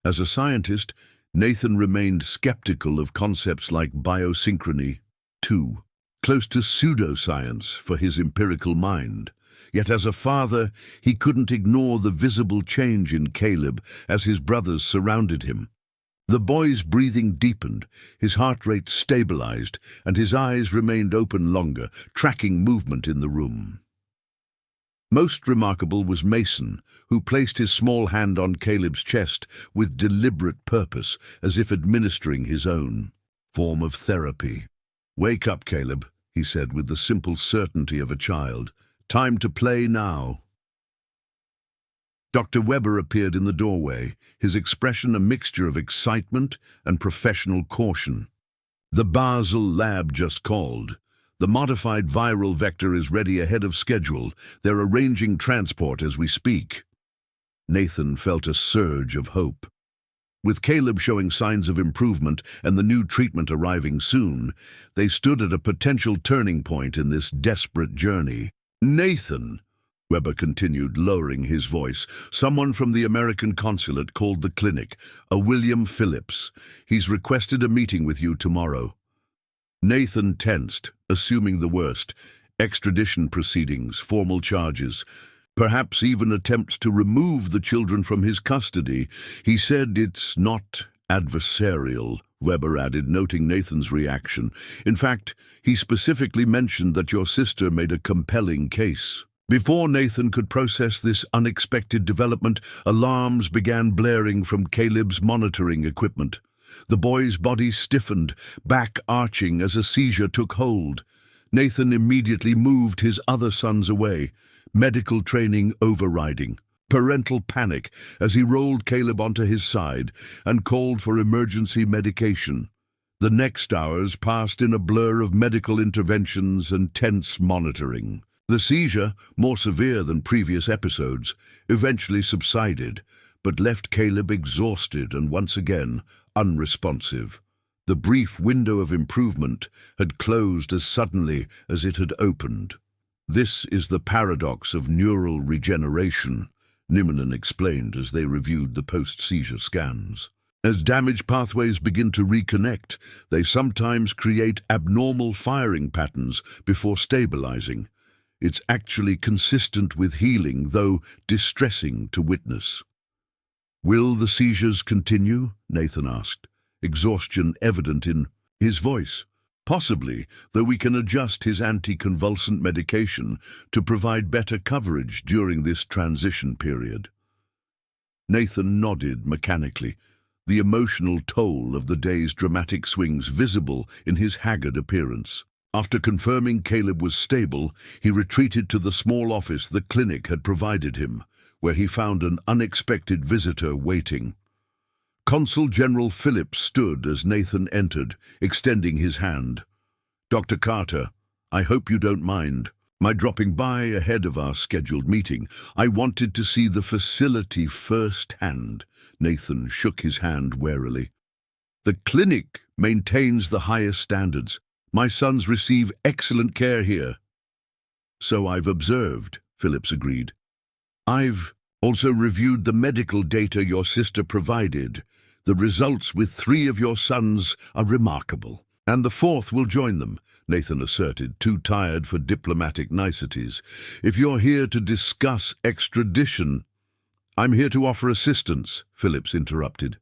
As a scientist, Nathan remained skeptical of concepts like biosynchrony, too close to pseudoscience for his empirical mind. Yet as a father, he couldn't ignore the visible change in Caleb as his brothers surrounded him. The boy's breathing deepened, his heart rate stabilized, and his eyes remained open longer, tracking movement in the room. Most remarkable was Mason, who placed his small hand on Caleb's chest with deliberate purpose, as if administering his own form of therapy. "Wake up, Caleb," he said with the simple certainty of a child. "Time to play now." Dr. Weber appeared in the doorway, his expression a mixture of excitement and professional caution. "The Basel lab just called. The modified viral vector is ready ahead of schedule. They're arranging transport as we speak." Nathan felt a surge of hope. With Caleb showing signs of improvement and the new treatment arriving soon, they stood at a potential turning point in this desperate journey. "Nathan," Weber continued, lowering his voice, "someone from the American consulate called the clinic, a William Phillips. He's requested a meeting with you tomorrow." Nathan tensed, assuming the worst. Extradition proceedings, formal charges, perhaps even attempts to remove the children from his custody. He said, "It's not adversarial," Weber added, noting Nathan's reaction. "In fact, he specifically mentioned that your sister made a compelling case." Before Nathan could process this unexpected development, alarms began blaring from Caleb's monitoring equipment. The boy's body stiffened, back arching as a seizure took hold. Nathan immediately moved his other sons away, medical training overriding. Parental panic as he rolled Caleb onto his side and called for emergency medication. The next hours passed in a blur of medical interventions and tense monitoring. The seizure, more severe than previous episodes, eventually subsided, but left Caleb exhausted and once again unresponsive. The brief window of improvement had closed as suddenly as it had opened. "This is the paradox of neural regeneration," Niminen explained as they reviewed the post-seizure scans. "As damaged pathways begin to reconnect, they sometimes create abnormal firing patterns before stabilizing. It's actually consistent with healing, though distressing to witness." "Will the seizures continue?" Nathan asked, exhaustion evident in his voice. "Possibly, though we can adjust his anticonvulsant medication to provide better coverage during this transition period." Nathan nodded mechanically, the emotional toll of the day's dramatic swings visible in his haggard appearance. After confirming Caleb was stable, he retreated to the small office the clinic had provided him, where he found an unexpected visitor waiting. Consul General Phillips stood as Nathan entered, extending his hand. "Dr. Carter, I hope you don't mind my dropping by ahead of our scheduled meeting. I wanted to see the facility firsthand." Nathan shook his hand warily. "The clinic maintains the highest standards. My sons receive excellent care here." "So I've observed," Phillips agreed. "I've also reviewed the medical data your sister provided. The results with 3 of your sons are remarkable. And the 4th will join them," Nathan asserted, too tired for diplomatic niceties. "If you're here to discuss extradition—" "I'm here to offer assistance," Phillips interrupted.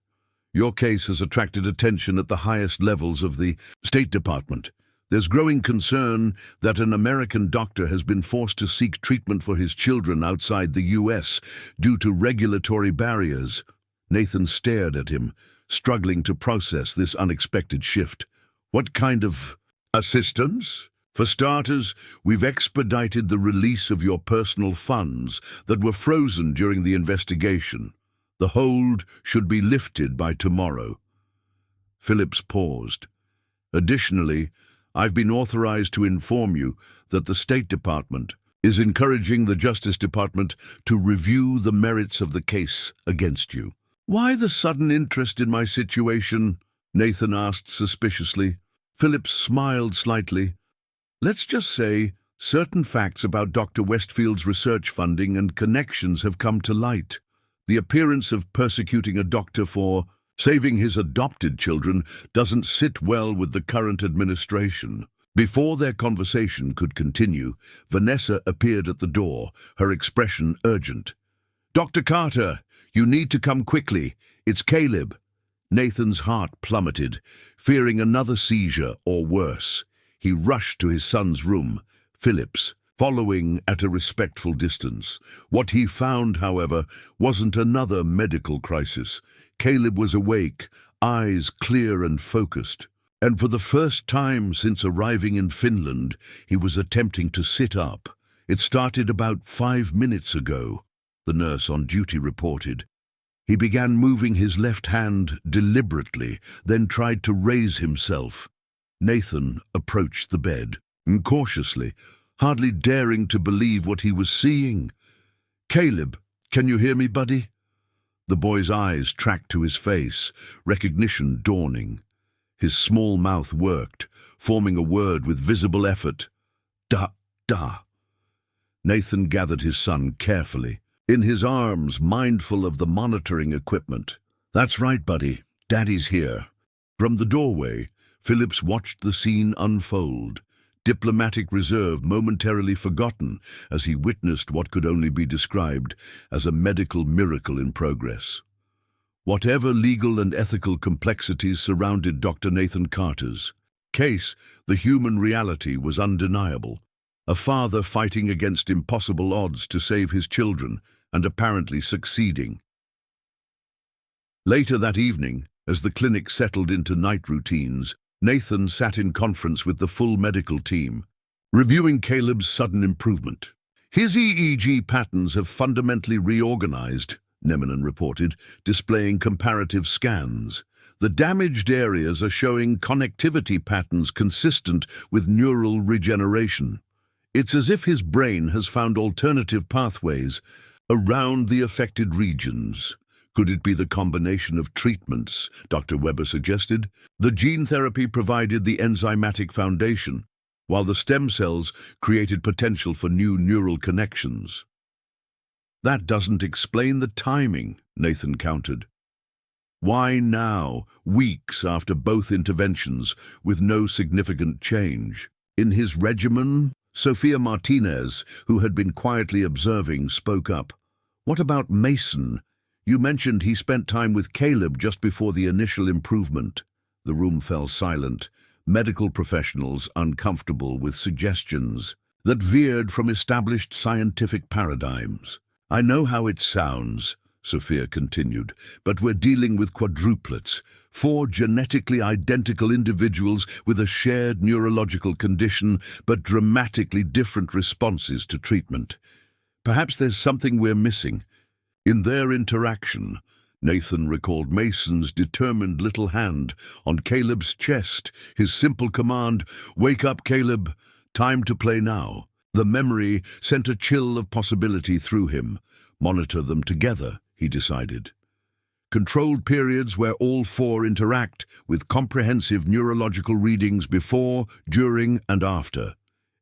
"Your case has attracted attention at the highest levels of the State Department. There's growing concern that an American doctor has been forced to seek treatment for his children outside the U.S. due to regulatory barriers." Nathan stared at him, struggling to process this unexpected shift. "What kind of assistance?" "For starters, we've expedited the release of your personal funds that were frozen during the investigation. The hold should be lifted by tomorrow." Phillips paused. Additionally, I've been authorized to inform you that the State Department is encouraging the Justice Department to review the merits of the case against you. Why the sudden interest in my situation? Nathan asked suspiciously. Phillips smiled slightly. Let's just say certain facts about Dr. Westfield's research funding and connections have come to light. The appearance of persecuting a doctor for saving his adopted children doesn't sit well with the current administration. Before their conversation could continue, Vanessa appeared at the door, her expression urgent. Dr. Carter, you need to come quickly. It's Caleb. Nathan's heart plummeted, fearing another seizure or worse. He rushed to his son's room, Phillips, following at a respectful distance. What he found, however, wasn't another medical crisis. Caleb was awake, eyes clear and focused. And for the first time since arriving in Finland, he was attempting to sit up. It started about 5 minutes ago, the nurse on duty reported. He began moving his left hand deliberately, then tried to raise himself. Nathan approached the bed, cautiously, hardly daring to believe what he was seeing. Caleb, can you hear me, buddy? The boy's eyes tracked to his face, recognition dawning. His small mouth worked, forming a word with visible effort. Da. Nathan gathered his son carefully, in his arms, mindful of the monitoring equipment. That's right, buddy. Daddy's here. From the doorway, Phillips watched the scene unfold, diplomatic reserve momentarily forgotten as he witnessed what could only be described as a medical miracle in progress. Whatever legal and ethical complexities surrounded Dr. Nathan Carter's case, the human reality was undeniable. A father fighting against impossible odds to save his children and apparently succeeding. Later that evening, as the clinic settled into night routines, Nathan sat in conference with the full medical team, reviewing Caleb's sudden improvement. His EEG patterns have fundamentally reorganized, Nemenon reported, displaying comparative scans. The damaged areas are showing connectivity patterns consistent with neural regeneration. It's as if his brain has found alternative pathways around the affected regions. Could it be the combination of treatments, Dr. Weber suggested? The gene therapy provided the enzymatic foundation, while the stem cells created potential for new neural connections. That doesn't explain the timing, Nathan countered. Why now, weeks after both interventions, with no significant change? In his regimen, Sophia Martinez, who had been quietly observing, spoke up. What about Mason? You mentioned he spent time with Caleb just before the initial improvement. The room fell silent, medical professionals uncomfortable with suggestions that veered from established scientific paradigms. I know how it sounds, Sophia continued, but we're dealing with quadruplets, 4 genetically identical individuals with a shared neurological condition, but dramatically different responses to treatment. Perhaps there's something we're missing. In their interaction, Nathan recalled Mason's determined little hand on Caleb's chest, his simple command, "Wake up, Caleb, time to play now." The memory sent a chill of possibility through him. Monitor them together, he decided. Controlled periods where all 4 interact with comprehensive neurological readings before, during, and after.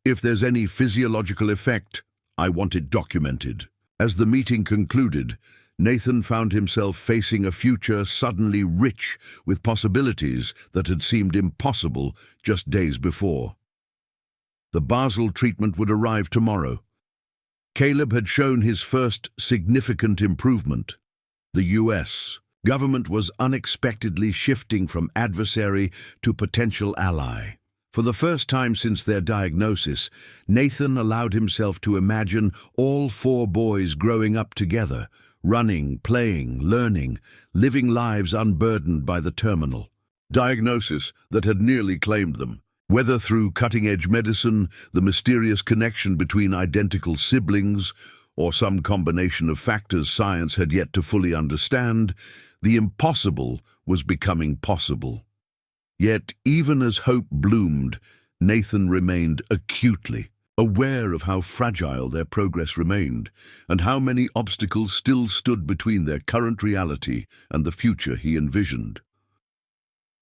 If there's any physiological effect, I want it documented. As the meeting concluded, Nathan found himself facing a future suddenly rich with possibilities that had seemed impossible just days before. The Basel treatment would arrive tomorrow. Caleb had shown his first significant improvement. The U.S. government was unexpectedly shifting from adversary to potential ally. For the first time since their diagnosis, Nathan allowed himself to imagine all 4 boys growing up together, running, playing, learning, living lives unburdened by the terminal diagnosis that had nearly claimed them. Whether through cutting-edge medicine, the mysterious connection between identical siblings, or some combination of factors science had yet to fully understand, the impossible was becoming possible. Yet, even as hope bloomed, Nathan remained acutely aware of how fragile their progress remained, and how many obstacles still stood between their current reality and the future he envisioned.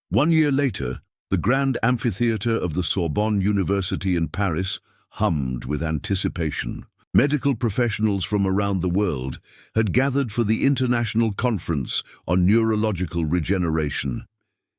1 year later, the grand amphitheatre of the Sorbonne University in Paris hummed with anticipation. Medical professionals from around the world had gathered for the International Conference on Neurological Regeneration.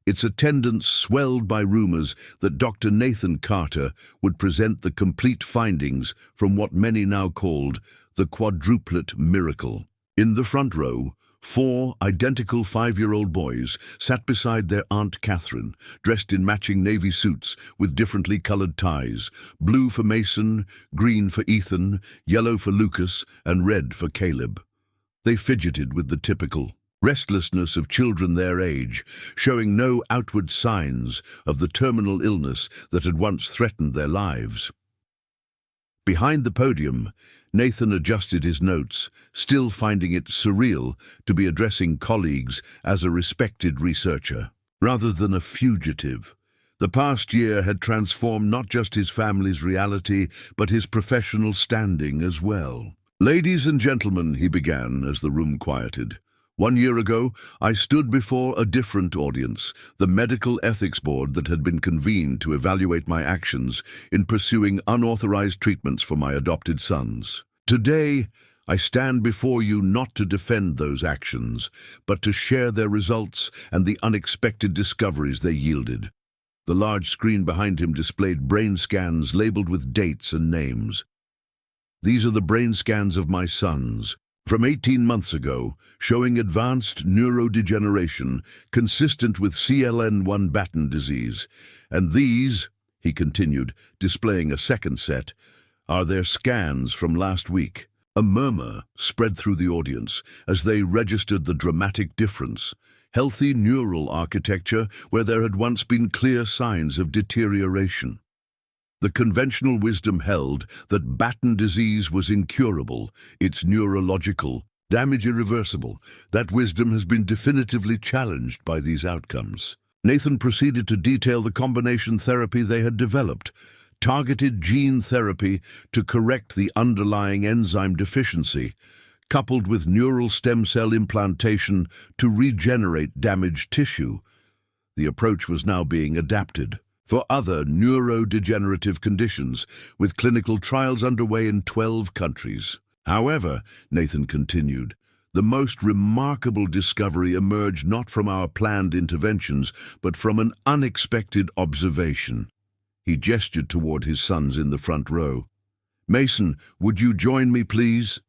Its attendance swelled by rumors that Dr. Nathan Carter would present the complete findings from what many now called the quadruplet miracle. In the front row, 4 identical 5-year-old boys sat beside their Aunt Catherine, dressed in matching navy suits with differently colored ties, blue for Mason, green for Ethan, yellow for Lucas, and red for Caleb. They fidgeted with the typical restlessness of children their age, showing no outward signs of the terminal illness that had once threatened their lives. Behind the podium, Nathan adjusted his notes, still finding it surreal to be addressing colleagues as a respected researcher, rather than a fugitive. The past year had transformed not just his family's reality, but his professional standing as well. "Ladies and gentlemen," he began as the room quieted, "1 year ago, I stood before a different audience, the medical ethics board that had been convened to evaluate my actions in pursuing unauthorized treatments for my adopted sons. Today, I stand before you not to defend those actions, but to share their results and the unexpected discoveries they yielded." The large screen behind him displayed brain scans labeled with dates and names. "These are the brain scans of my sons, from 18 months ago, showing advanced neurodegeneration consistent with CLN1 Batten disease. And these," he continued, displaying a second set, "are their scans from last week." A murmur spread through the audience as they registered the dramatic difference. Healthy neural architecture where there had once been clear signs of deterioration. The conventional wisdom held that Batten disease was incurable, its neurological damage irreversible. That wisdom has been definitively challenged by these outcomes. Nathan proceeded to detail the combination therapy they had developed, targeted gene therapy to correct the underlying enzyme deficiency, coupled with neural stem cell implantation to regenerate damaged tissue. The approach was now being adapted for other neurodegenerative conditions, with clinical trials underway in 12 countries. However, Nathan continued, the most remarkable discovery emerged not from our planned interventions, but from an unexpected observation. He gestured toward his sons in the front row. "Mason, would you join me, please?"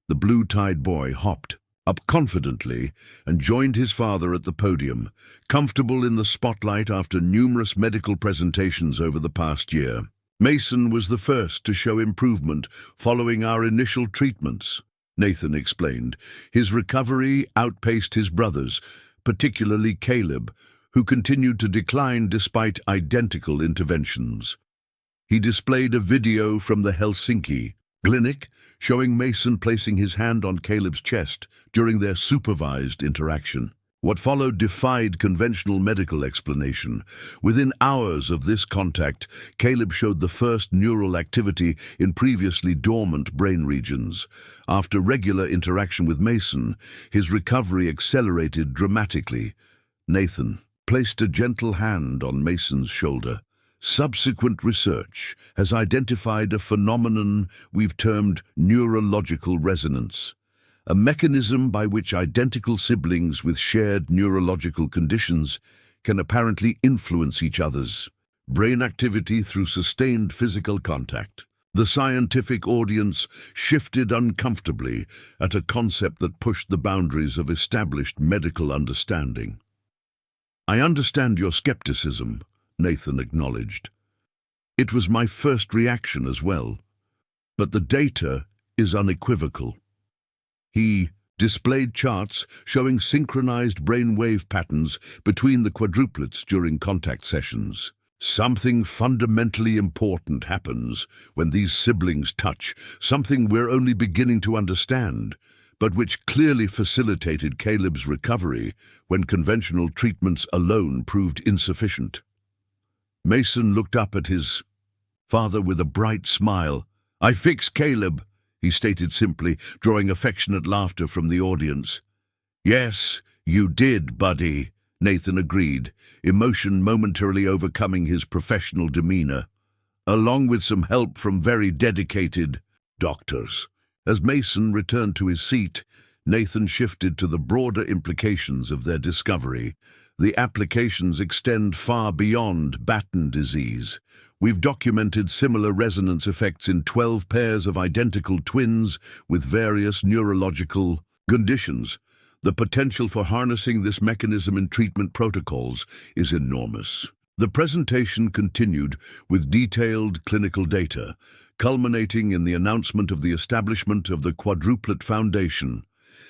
The blue-tied boy hopped up confidently and joined his father at the podium, comfortable in the spotlight after numerous medical presentations over the past year. "Mason was the first to show improvement following our initial treatments," Nathan explained. "His recovery outpaced his brothers, particularly Caleb, who continued to decline despite identical interventions." He displayed a video from the Helsinki clinic showing Mason placing his hand on Caleb's chest during their supervised interaction. What followed defied conventional medical explanation. Within hours of this contact, Caleb showed the first neural activity in previously dormant brain regions. After regular interaction with Mason, his recovery accelerated dramatically. Nathan placed a gentle hand on Mason's shoulder. "Subsequent research has identified a phenomenon we've termed neurological resonance, a mechanism by which identical siblings with shared neurological conditions can apparently influence each other's brain activity through sustained physical contact." The scientific audience shifted uncomfortably at a concept that pushed the boundaries of established medical understanding. "I understand your skepticism," Nathan acknowledged. "It was my first reaction as well. But the data is unequivocal." He displayed charts showing synchronized brainwave patterns between the quadruplets during contact sessions. "Something fundamentally important happens when these siblings touch, something we're only beginning to understand. but which clearly facilitated Caleb's recovery when conventional treatments alone proved insufficient. Mason looked up at his father with a bright smile. "I fixed Caleb," he stated simply, drawing affectionate laughter from the audience. "Yes, you did, buddy," Nathan agreed, emotion momentarily overcoming his professional demeanor, along with some help from very dedicated doctors. As Mason returned to his seat, Nathan shifted to the broader implications of their discovery. The applications extend far beyond Batten disease. We've documented similar resonance effects in 12 pairs of identical twins with various neurological conditions. The potential for harnessing this mechanism in treatment protocols is enormous. The presentation continued with detailed clinical data, culminating in the announcement of the establishment of the Quadruplet Foundation,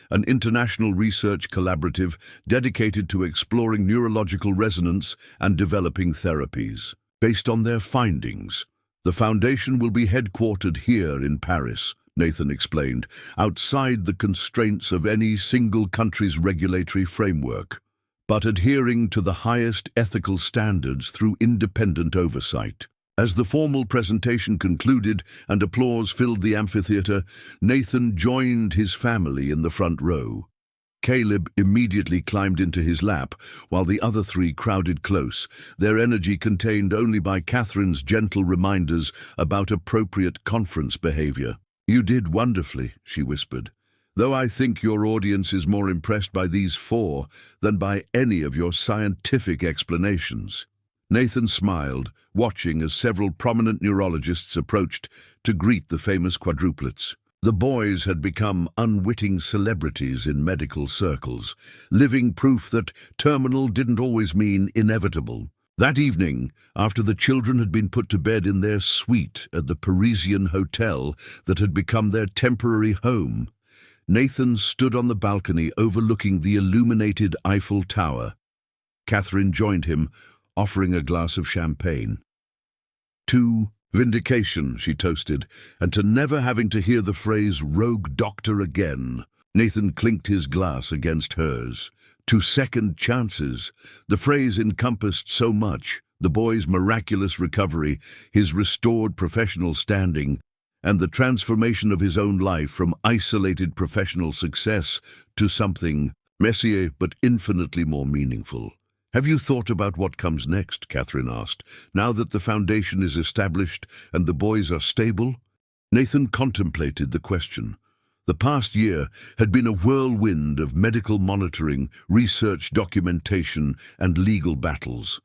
an international research collaborative dedicated to exploring neurological resonance and developing therapies. Based on their findings, the foundation will be headquartered here in Paris, Nathan explained, outside the constraints of any single country's regulatory framework, but adhering to the highest ethical standards through independent oversight. As the formal presentation concluded and applause filled the amphitheater, Nathan joined his family in the front row. Caleb immediately climbed into his lap, while the other three crowded close, their energy contained only by Catherine's gentle reminders about appropriate conference behavior. "You did wonderfully," she whispered, "though I think your audience is more impressed by these four than by any of your scientific explanations." Nathan smiled, watching as several prominent neurologists approached to greet the famous quadruplets. The boys had become unwitting celebrities in medical circles, living proof that terminal didn't always mean inevitable. That evening, after the children had been put to bed in their suite at the Parisian hotel that had become their temporary home, Nathan stood on the balcony overlooking the illuminated Eiffel Tower. Catherine joined him, offering a glass of champagne. "To vindication," she toasted, "and to never having to hear the phrase rogue doctor again." Nathan clinked his glass against hers. "To second chances." The phrase encompassed so much: the boy's miraculous recovery, his restored professional standing, and the transformation of his own life from isolated professional success to something messier but infinitely more meaningful. "Have you thought about what comes next?" Catherine asked. "Now that the foundation is established and the boys are stable?" Nathan contemplated the question. The past year had been a whirlwind of medical monitoring, research documentation, and legal battles.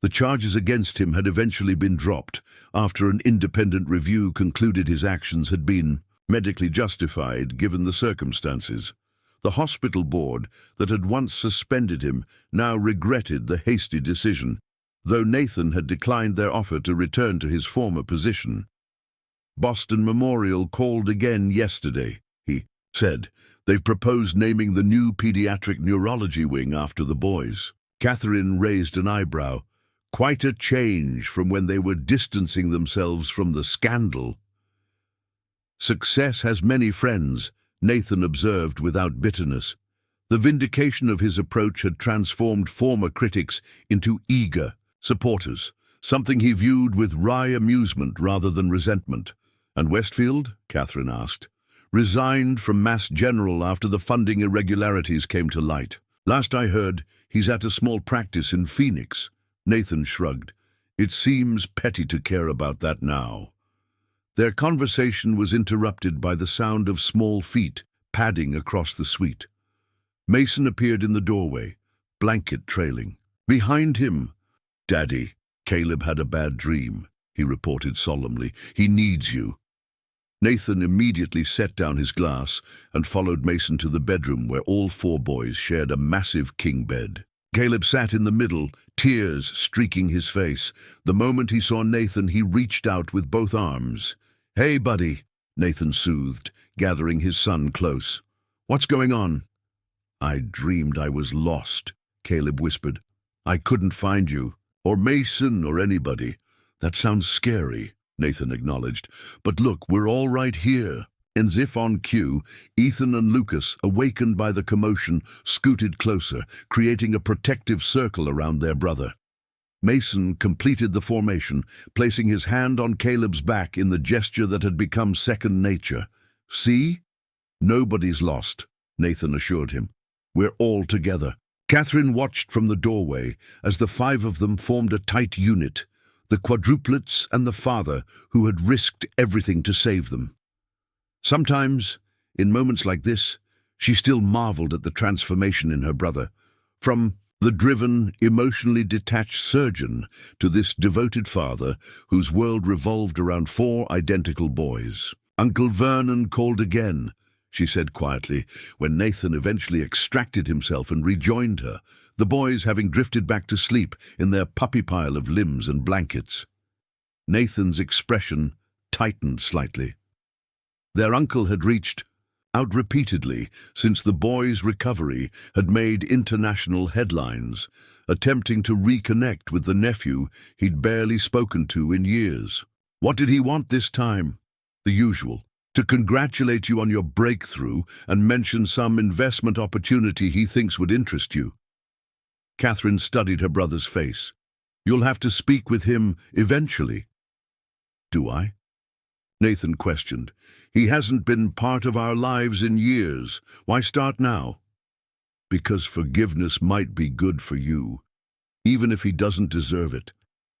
The charges against him had eventually been dropped after an independent review concluded his actions had been medically justified given the circumstances. The hospital board that had once suspended him now regretted the hasty decision, though Nathan had declined their offer to return to his former position. "Boston Memorial called again yesterday," he said. "They've proposed naming the new pediatric neurology wing after the boys." Catherine raised an eyebrow. Quite a change from when they were distancing themselves from the scandal. "Success has many friends," Nathan observed without bitterness. The vindication of his approach had transformed former critics into eager supporters, something he viewed with wry amusement rather than resentment. "And Westfield?" Catherine asked. "Resigned from Mass General after the funding irregularities came to light. Last I heard, he's at a small practice in Phoenix." Nathan shrugged. "It seems petty to care about that now." Their conversation was interrupted by the sound of small feet padding across the suite. Mason appeared in the doorway, blanket trailing. Behind him, "Daddy, Caleb had a bad dream," he reported solemnly. "He needs you." Nathan immediately set down his glass and followed Mason to the bedroom where all four boys shared a massive king bed. Caleb sat in the middle, tears streaking his face. The moment he saw Nathan, he reached out with both arms. "Hey, buddy," Nathan soothed, gathering his son close. "What's going on?" "I dreamed I was lost," Caleb whispered. "I couldn't find you, or Mason, or anybody." "That sounds scary," Nathan acknowledged. "But look, we're all right here." As if on cue, Ethan and Lucas, awakened by the commotion, scooted closer, creating a protective circle around their brother. Mason completed the formation, placing his hand on Caleb's back in the gesture that had become second nature. "See? Nobody's lost," Nathan assured him. "We're all together." Catherine watched from the doorway as the five of them formed a tight unit, the quadruplets and the father who had risked everything to save them. Sometimes, in moments like this, she still marveled at the transformation in her brother, from the driven, emotionally detached surgeon to this devoted father whose world revolved around four identical boys. "Uncle Vernon called again," she said quietly, when Nathan eventually extracted himself and rejoined her, the boys having drifted back to sleep in their puppy pile of limbs and blankets. Nathan's expression tightened slightly. Their uncle had reached out repeatedly since the boys' recovery had made international headlines, attempting to reconnect with the nephew he'd barely spoken to in years. What did he want this time? The usual. To congratulate you on your breakthrough and mention some investment opportunity he thinks would interest you. Catherine studied her brother's face. "You'll have to speak with him eventually." "Do I?" Nathan questioned. "He hasn't been part of our lives in years. Why start now?" "Because forgiveness might be good for you, even if he doesn't deserve it,"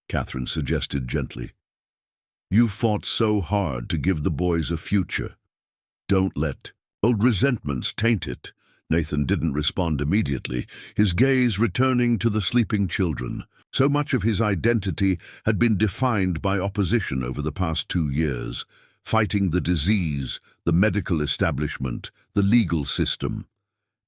Catherine suggested gently. "You fought so hard to give the boys a future. Don't let old resentments taint it." Nathan didn't respond immediately, his gaze returning to the sleeping children. So much of his identity had been defined by opposition over the past 2 years, fighting the disease, the medical establishment, the legal system.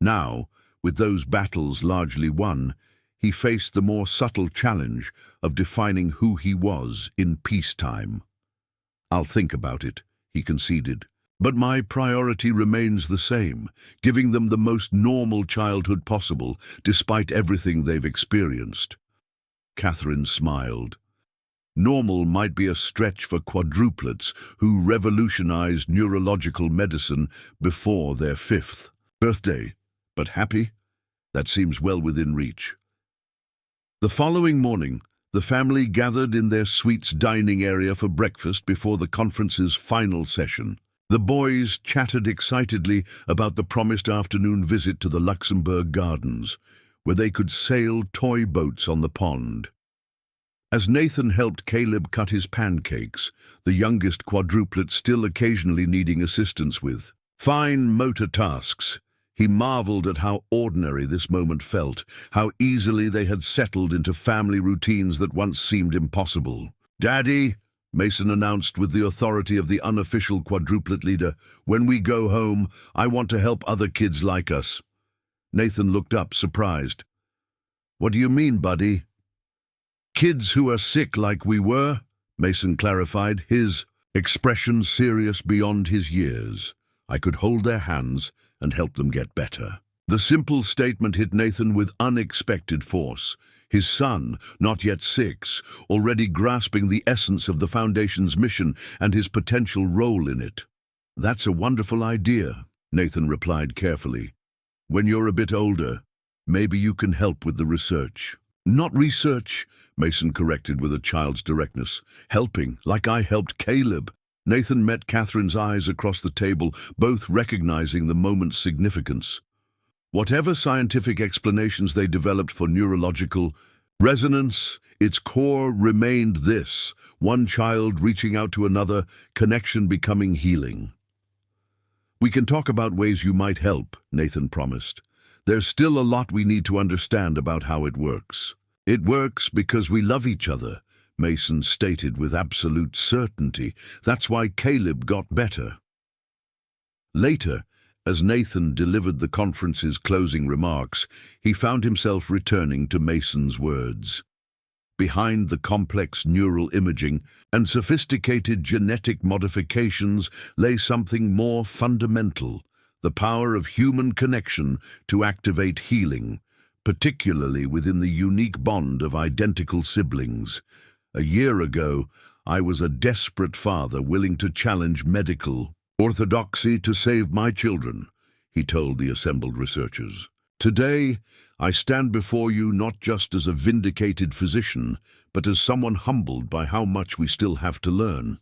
Now, with those battles largely won, he faced the more subtle challenge of defining who he was in peacetime. "I'll think about it," he conceded. "But my priority remains the same, giving them the most normal childhood possible, despite everything they've experienced." Catherine smiled. Normal might be a stretch for quadruplets who revolutionized neurological medicine before their 5th birthday, but happy? That seems well within reach. The following morning, the family gathered in their suite's dining area for breakfast before the conference's final session. The boys chatted excitedly about the promised afternoon visit to the Luxembourg Gardens, where they could sail toy boats on the pond. As Nathan helped Caleb cut his pancakes, the youngest quadruplet still occasionally needing assistance with fine motor tasks, he marveled at how ordinary this moment felt, how easily they had settled into family routines that once seemed impossible. "Daddy," Mason announced with the authority of the unofficial quadruplet leader, "when we go home, I want to help other kids like us." Nathan looked up, surprised. "What do you mean, buddy?" "Kids who are sick like we were," Mason clarified, his expression serious beyond his years. "I could hold their hands and help them get better." The simple statement hit Nathan with unexpected force. His son, not yet 6, already grasping the essence of the Foundation's mission and his potential role in it. "That's a wonderful idea," Nathan replied carefully. "When you're a bit older, maybe you can help with the research." "Not research," Mason corrected with a child's directness. "Helping, like I helped Caleb." Nathan met Catherine's eyes across the table, both recognizing the moment's significance. Whatever scientific explanations they developed for neurological resonance, its core remained this: one child reaching out to another, connection becoming healing. "We can talk about ways you might help," Nathan promised. "There's still a lot we need to understand about how it works." "It works because we love each other," Mason stated with absolute certainty. "That's why Caleb got better." Later, as Nathan delivered the conference's closing remarks, he found himself returning to Mason's words. Behind the complex neural imaging and sophisticated genetic modifications lay something more fundamental: the power of human connection to activate healing, particularly within the unique bond of identical siblings. "A year ago, I was a desperate father willing to challenge medical Orthodoxy to save my children, he told the assembled researchers. Today, I stand before you not just as a vindicated physician, but as someone humbled by how much we still have to learn.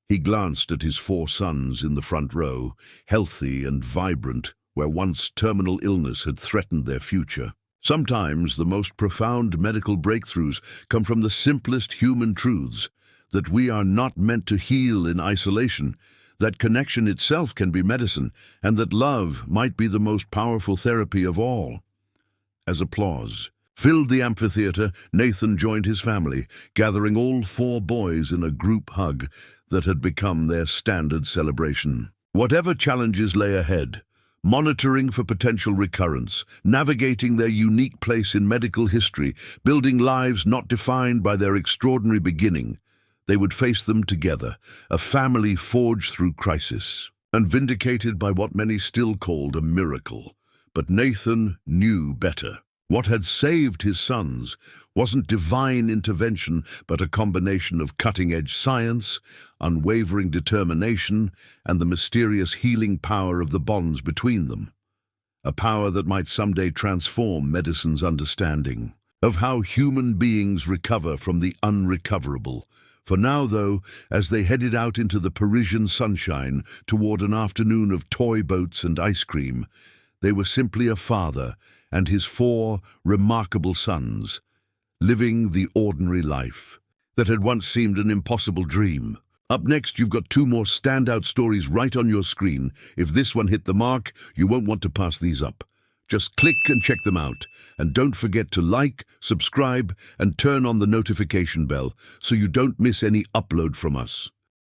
He glanced at his 4 sons in the front row, healthy and vibrant, where once terminal illness had threatened their future. Sometimes the most profound medical breakthroughs come from the simplest human truths, that we are not meant to heal in isolation, that connection itself can be medicine, and that love might be the most powerful therapy of all. As applause filled the amphitheater, Nathan joined his family, gathering all 4 boys in a group hug that had become their standard celebration. Whatever challenges lay ahead, monitoring for potential recurrence, navigating their unique place in medical history, building lives not defined by their extraordinary beginning, they would face them together, a family forged through crisis, and vindicated by what many still called a miracle. But Nathan knew better. What had saved his sons wasn't divine intervention, but a combination of cutting-edge science, unwavering determination, and the mysterious healing power of the bonds between them. A power that might someday transform medicine's understanding of how human beings recover from the unrecoverable. For now, though, as they headed out into the Parisian sunshine toward an afternoon of toy boats and ice cream, they were simply a father and his 4 remarkable sons, living the ordinary life that had once seemed an impossible dream. Up next, you've got 2 more standout stories right on your screen. If this one hit the mark, you won't want to pass these up. Just click and check them out. And don't forget to like, subscribe, and turn on the notification bell so you don't miss any upload from us.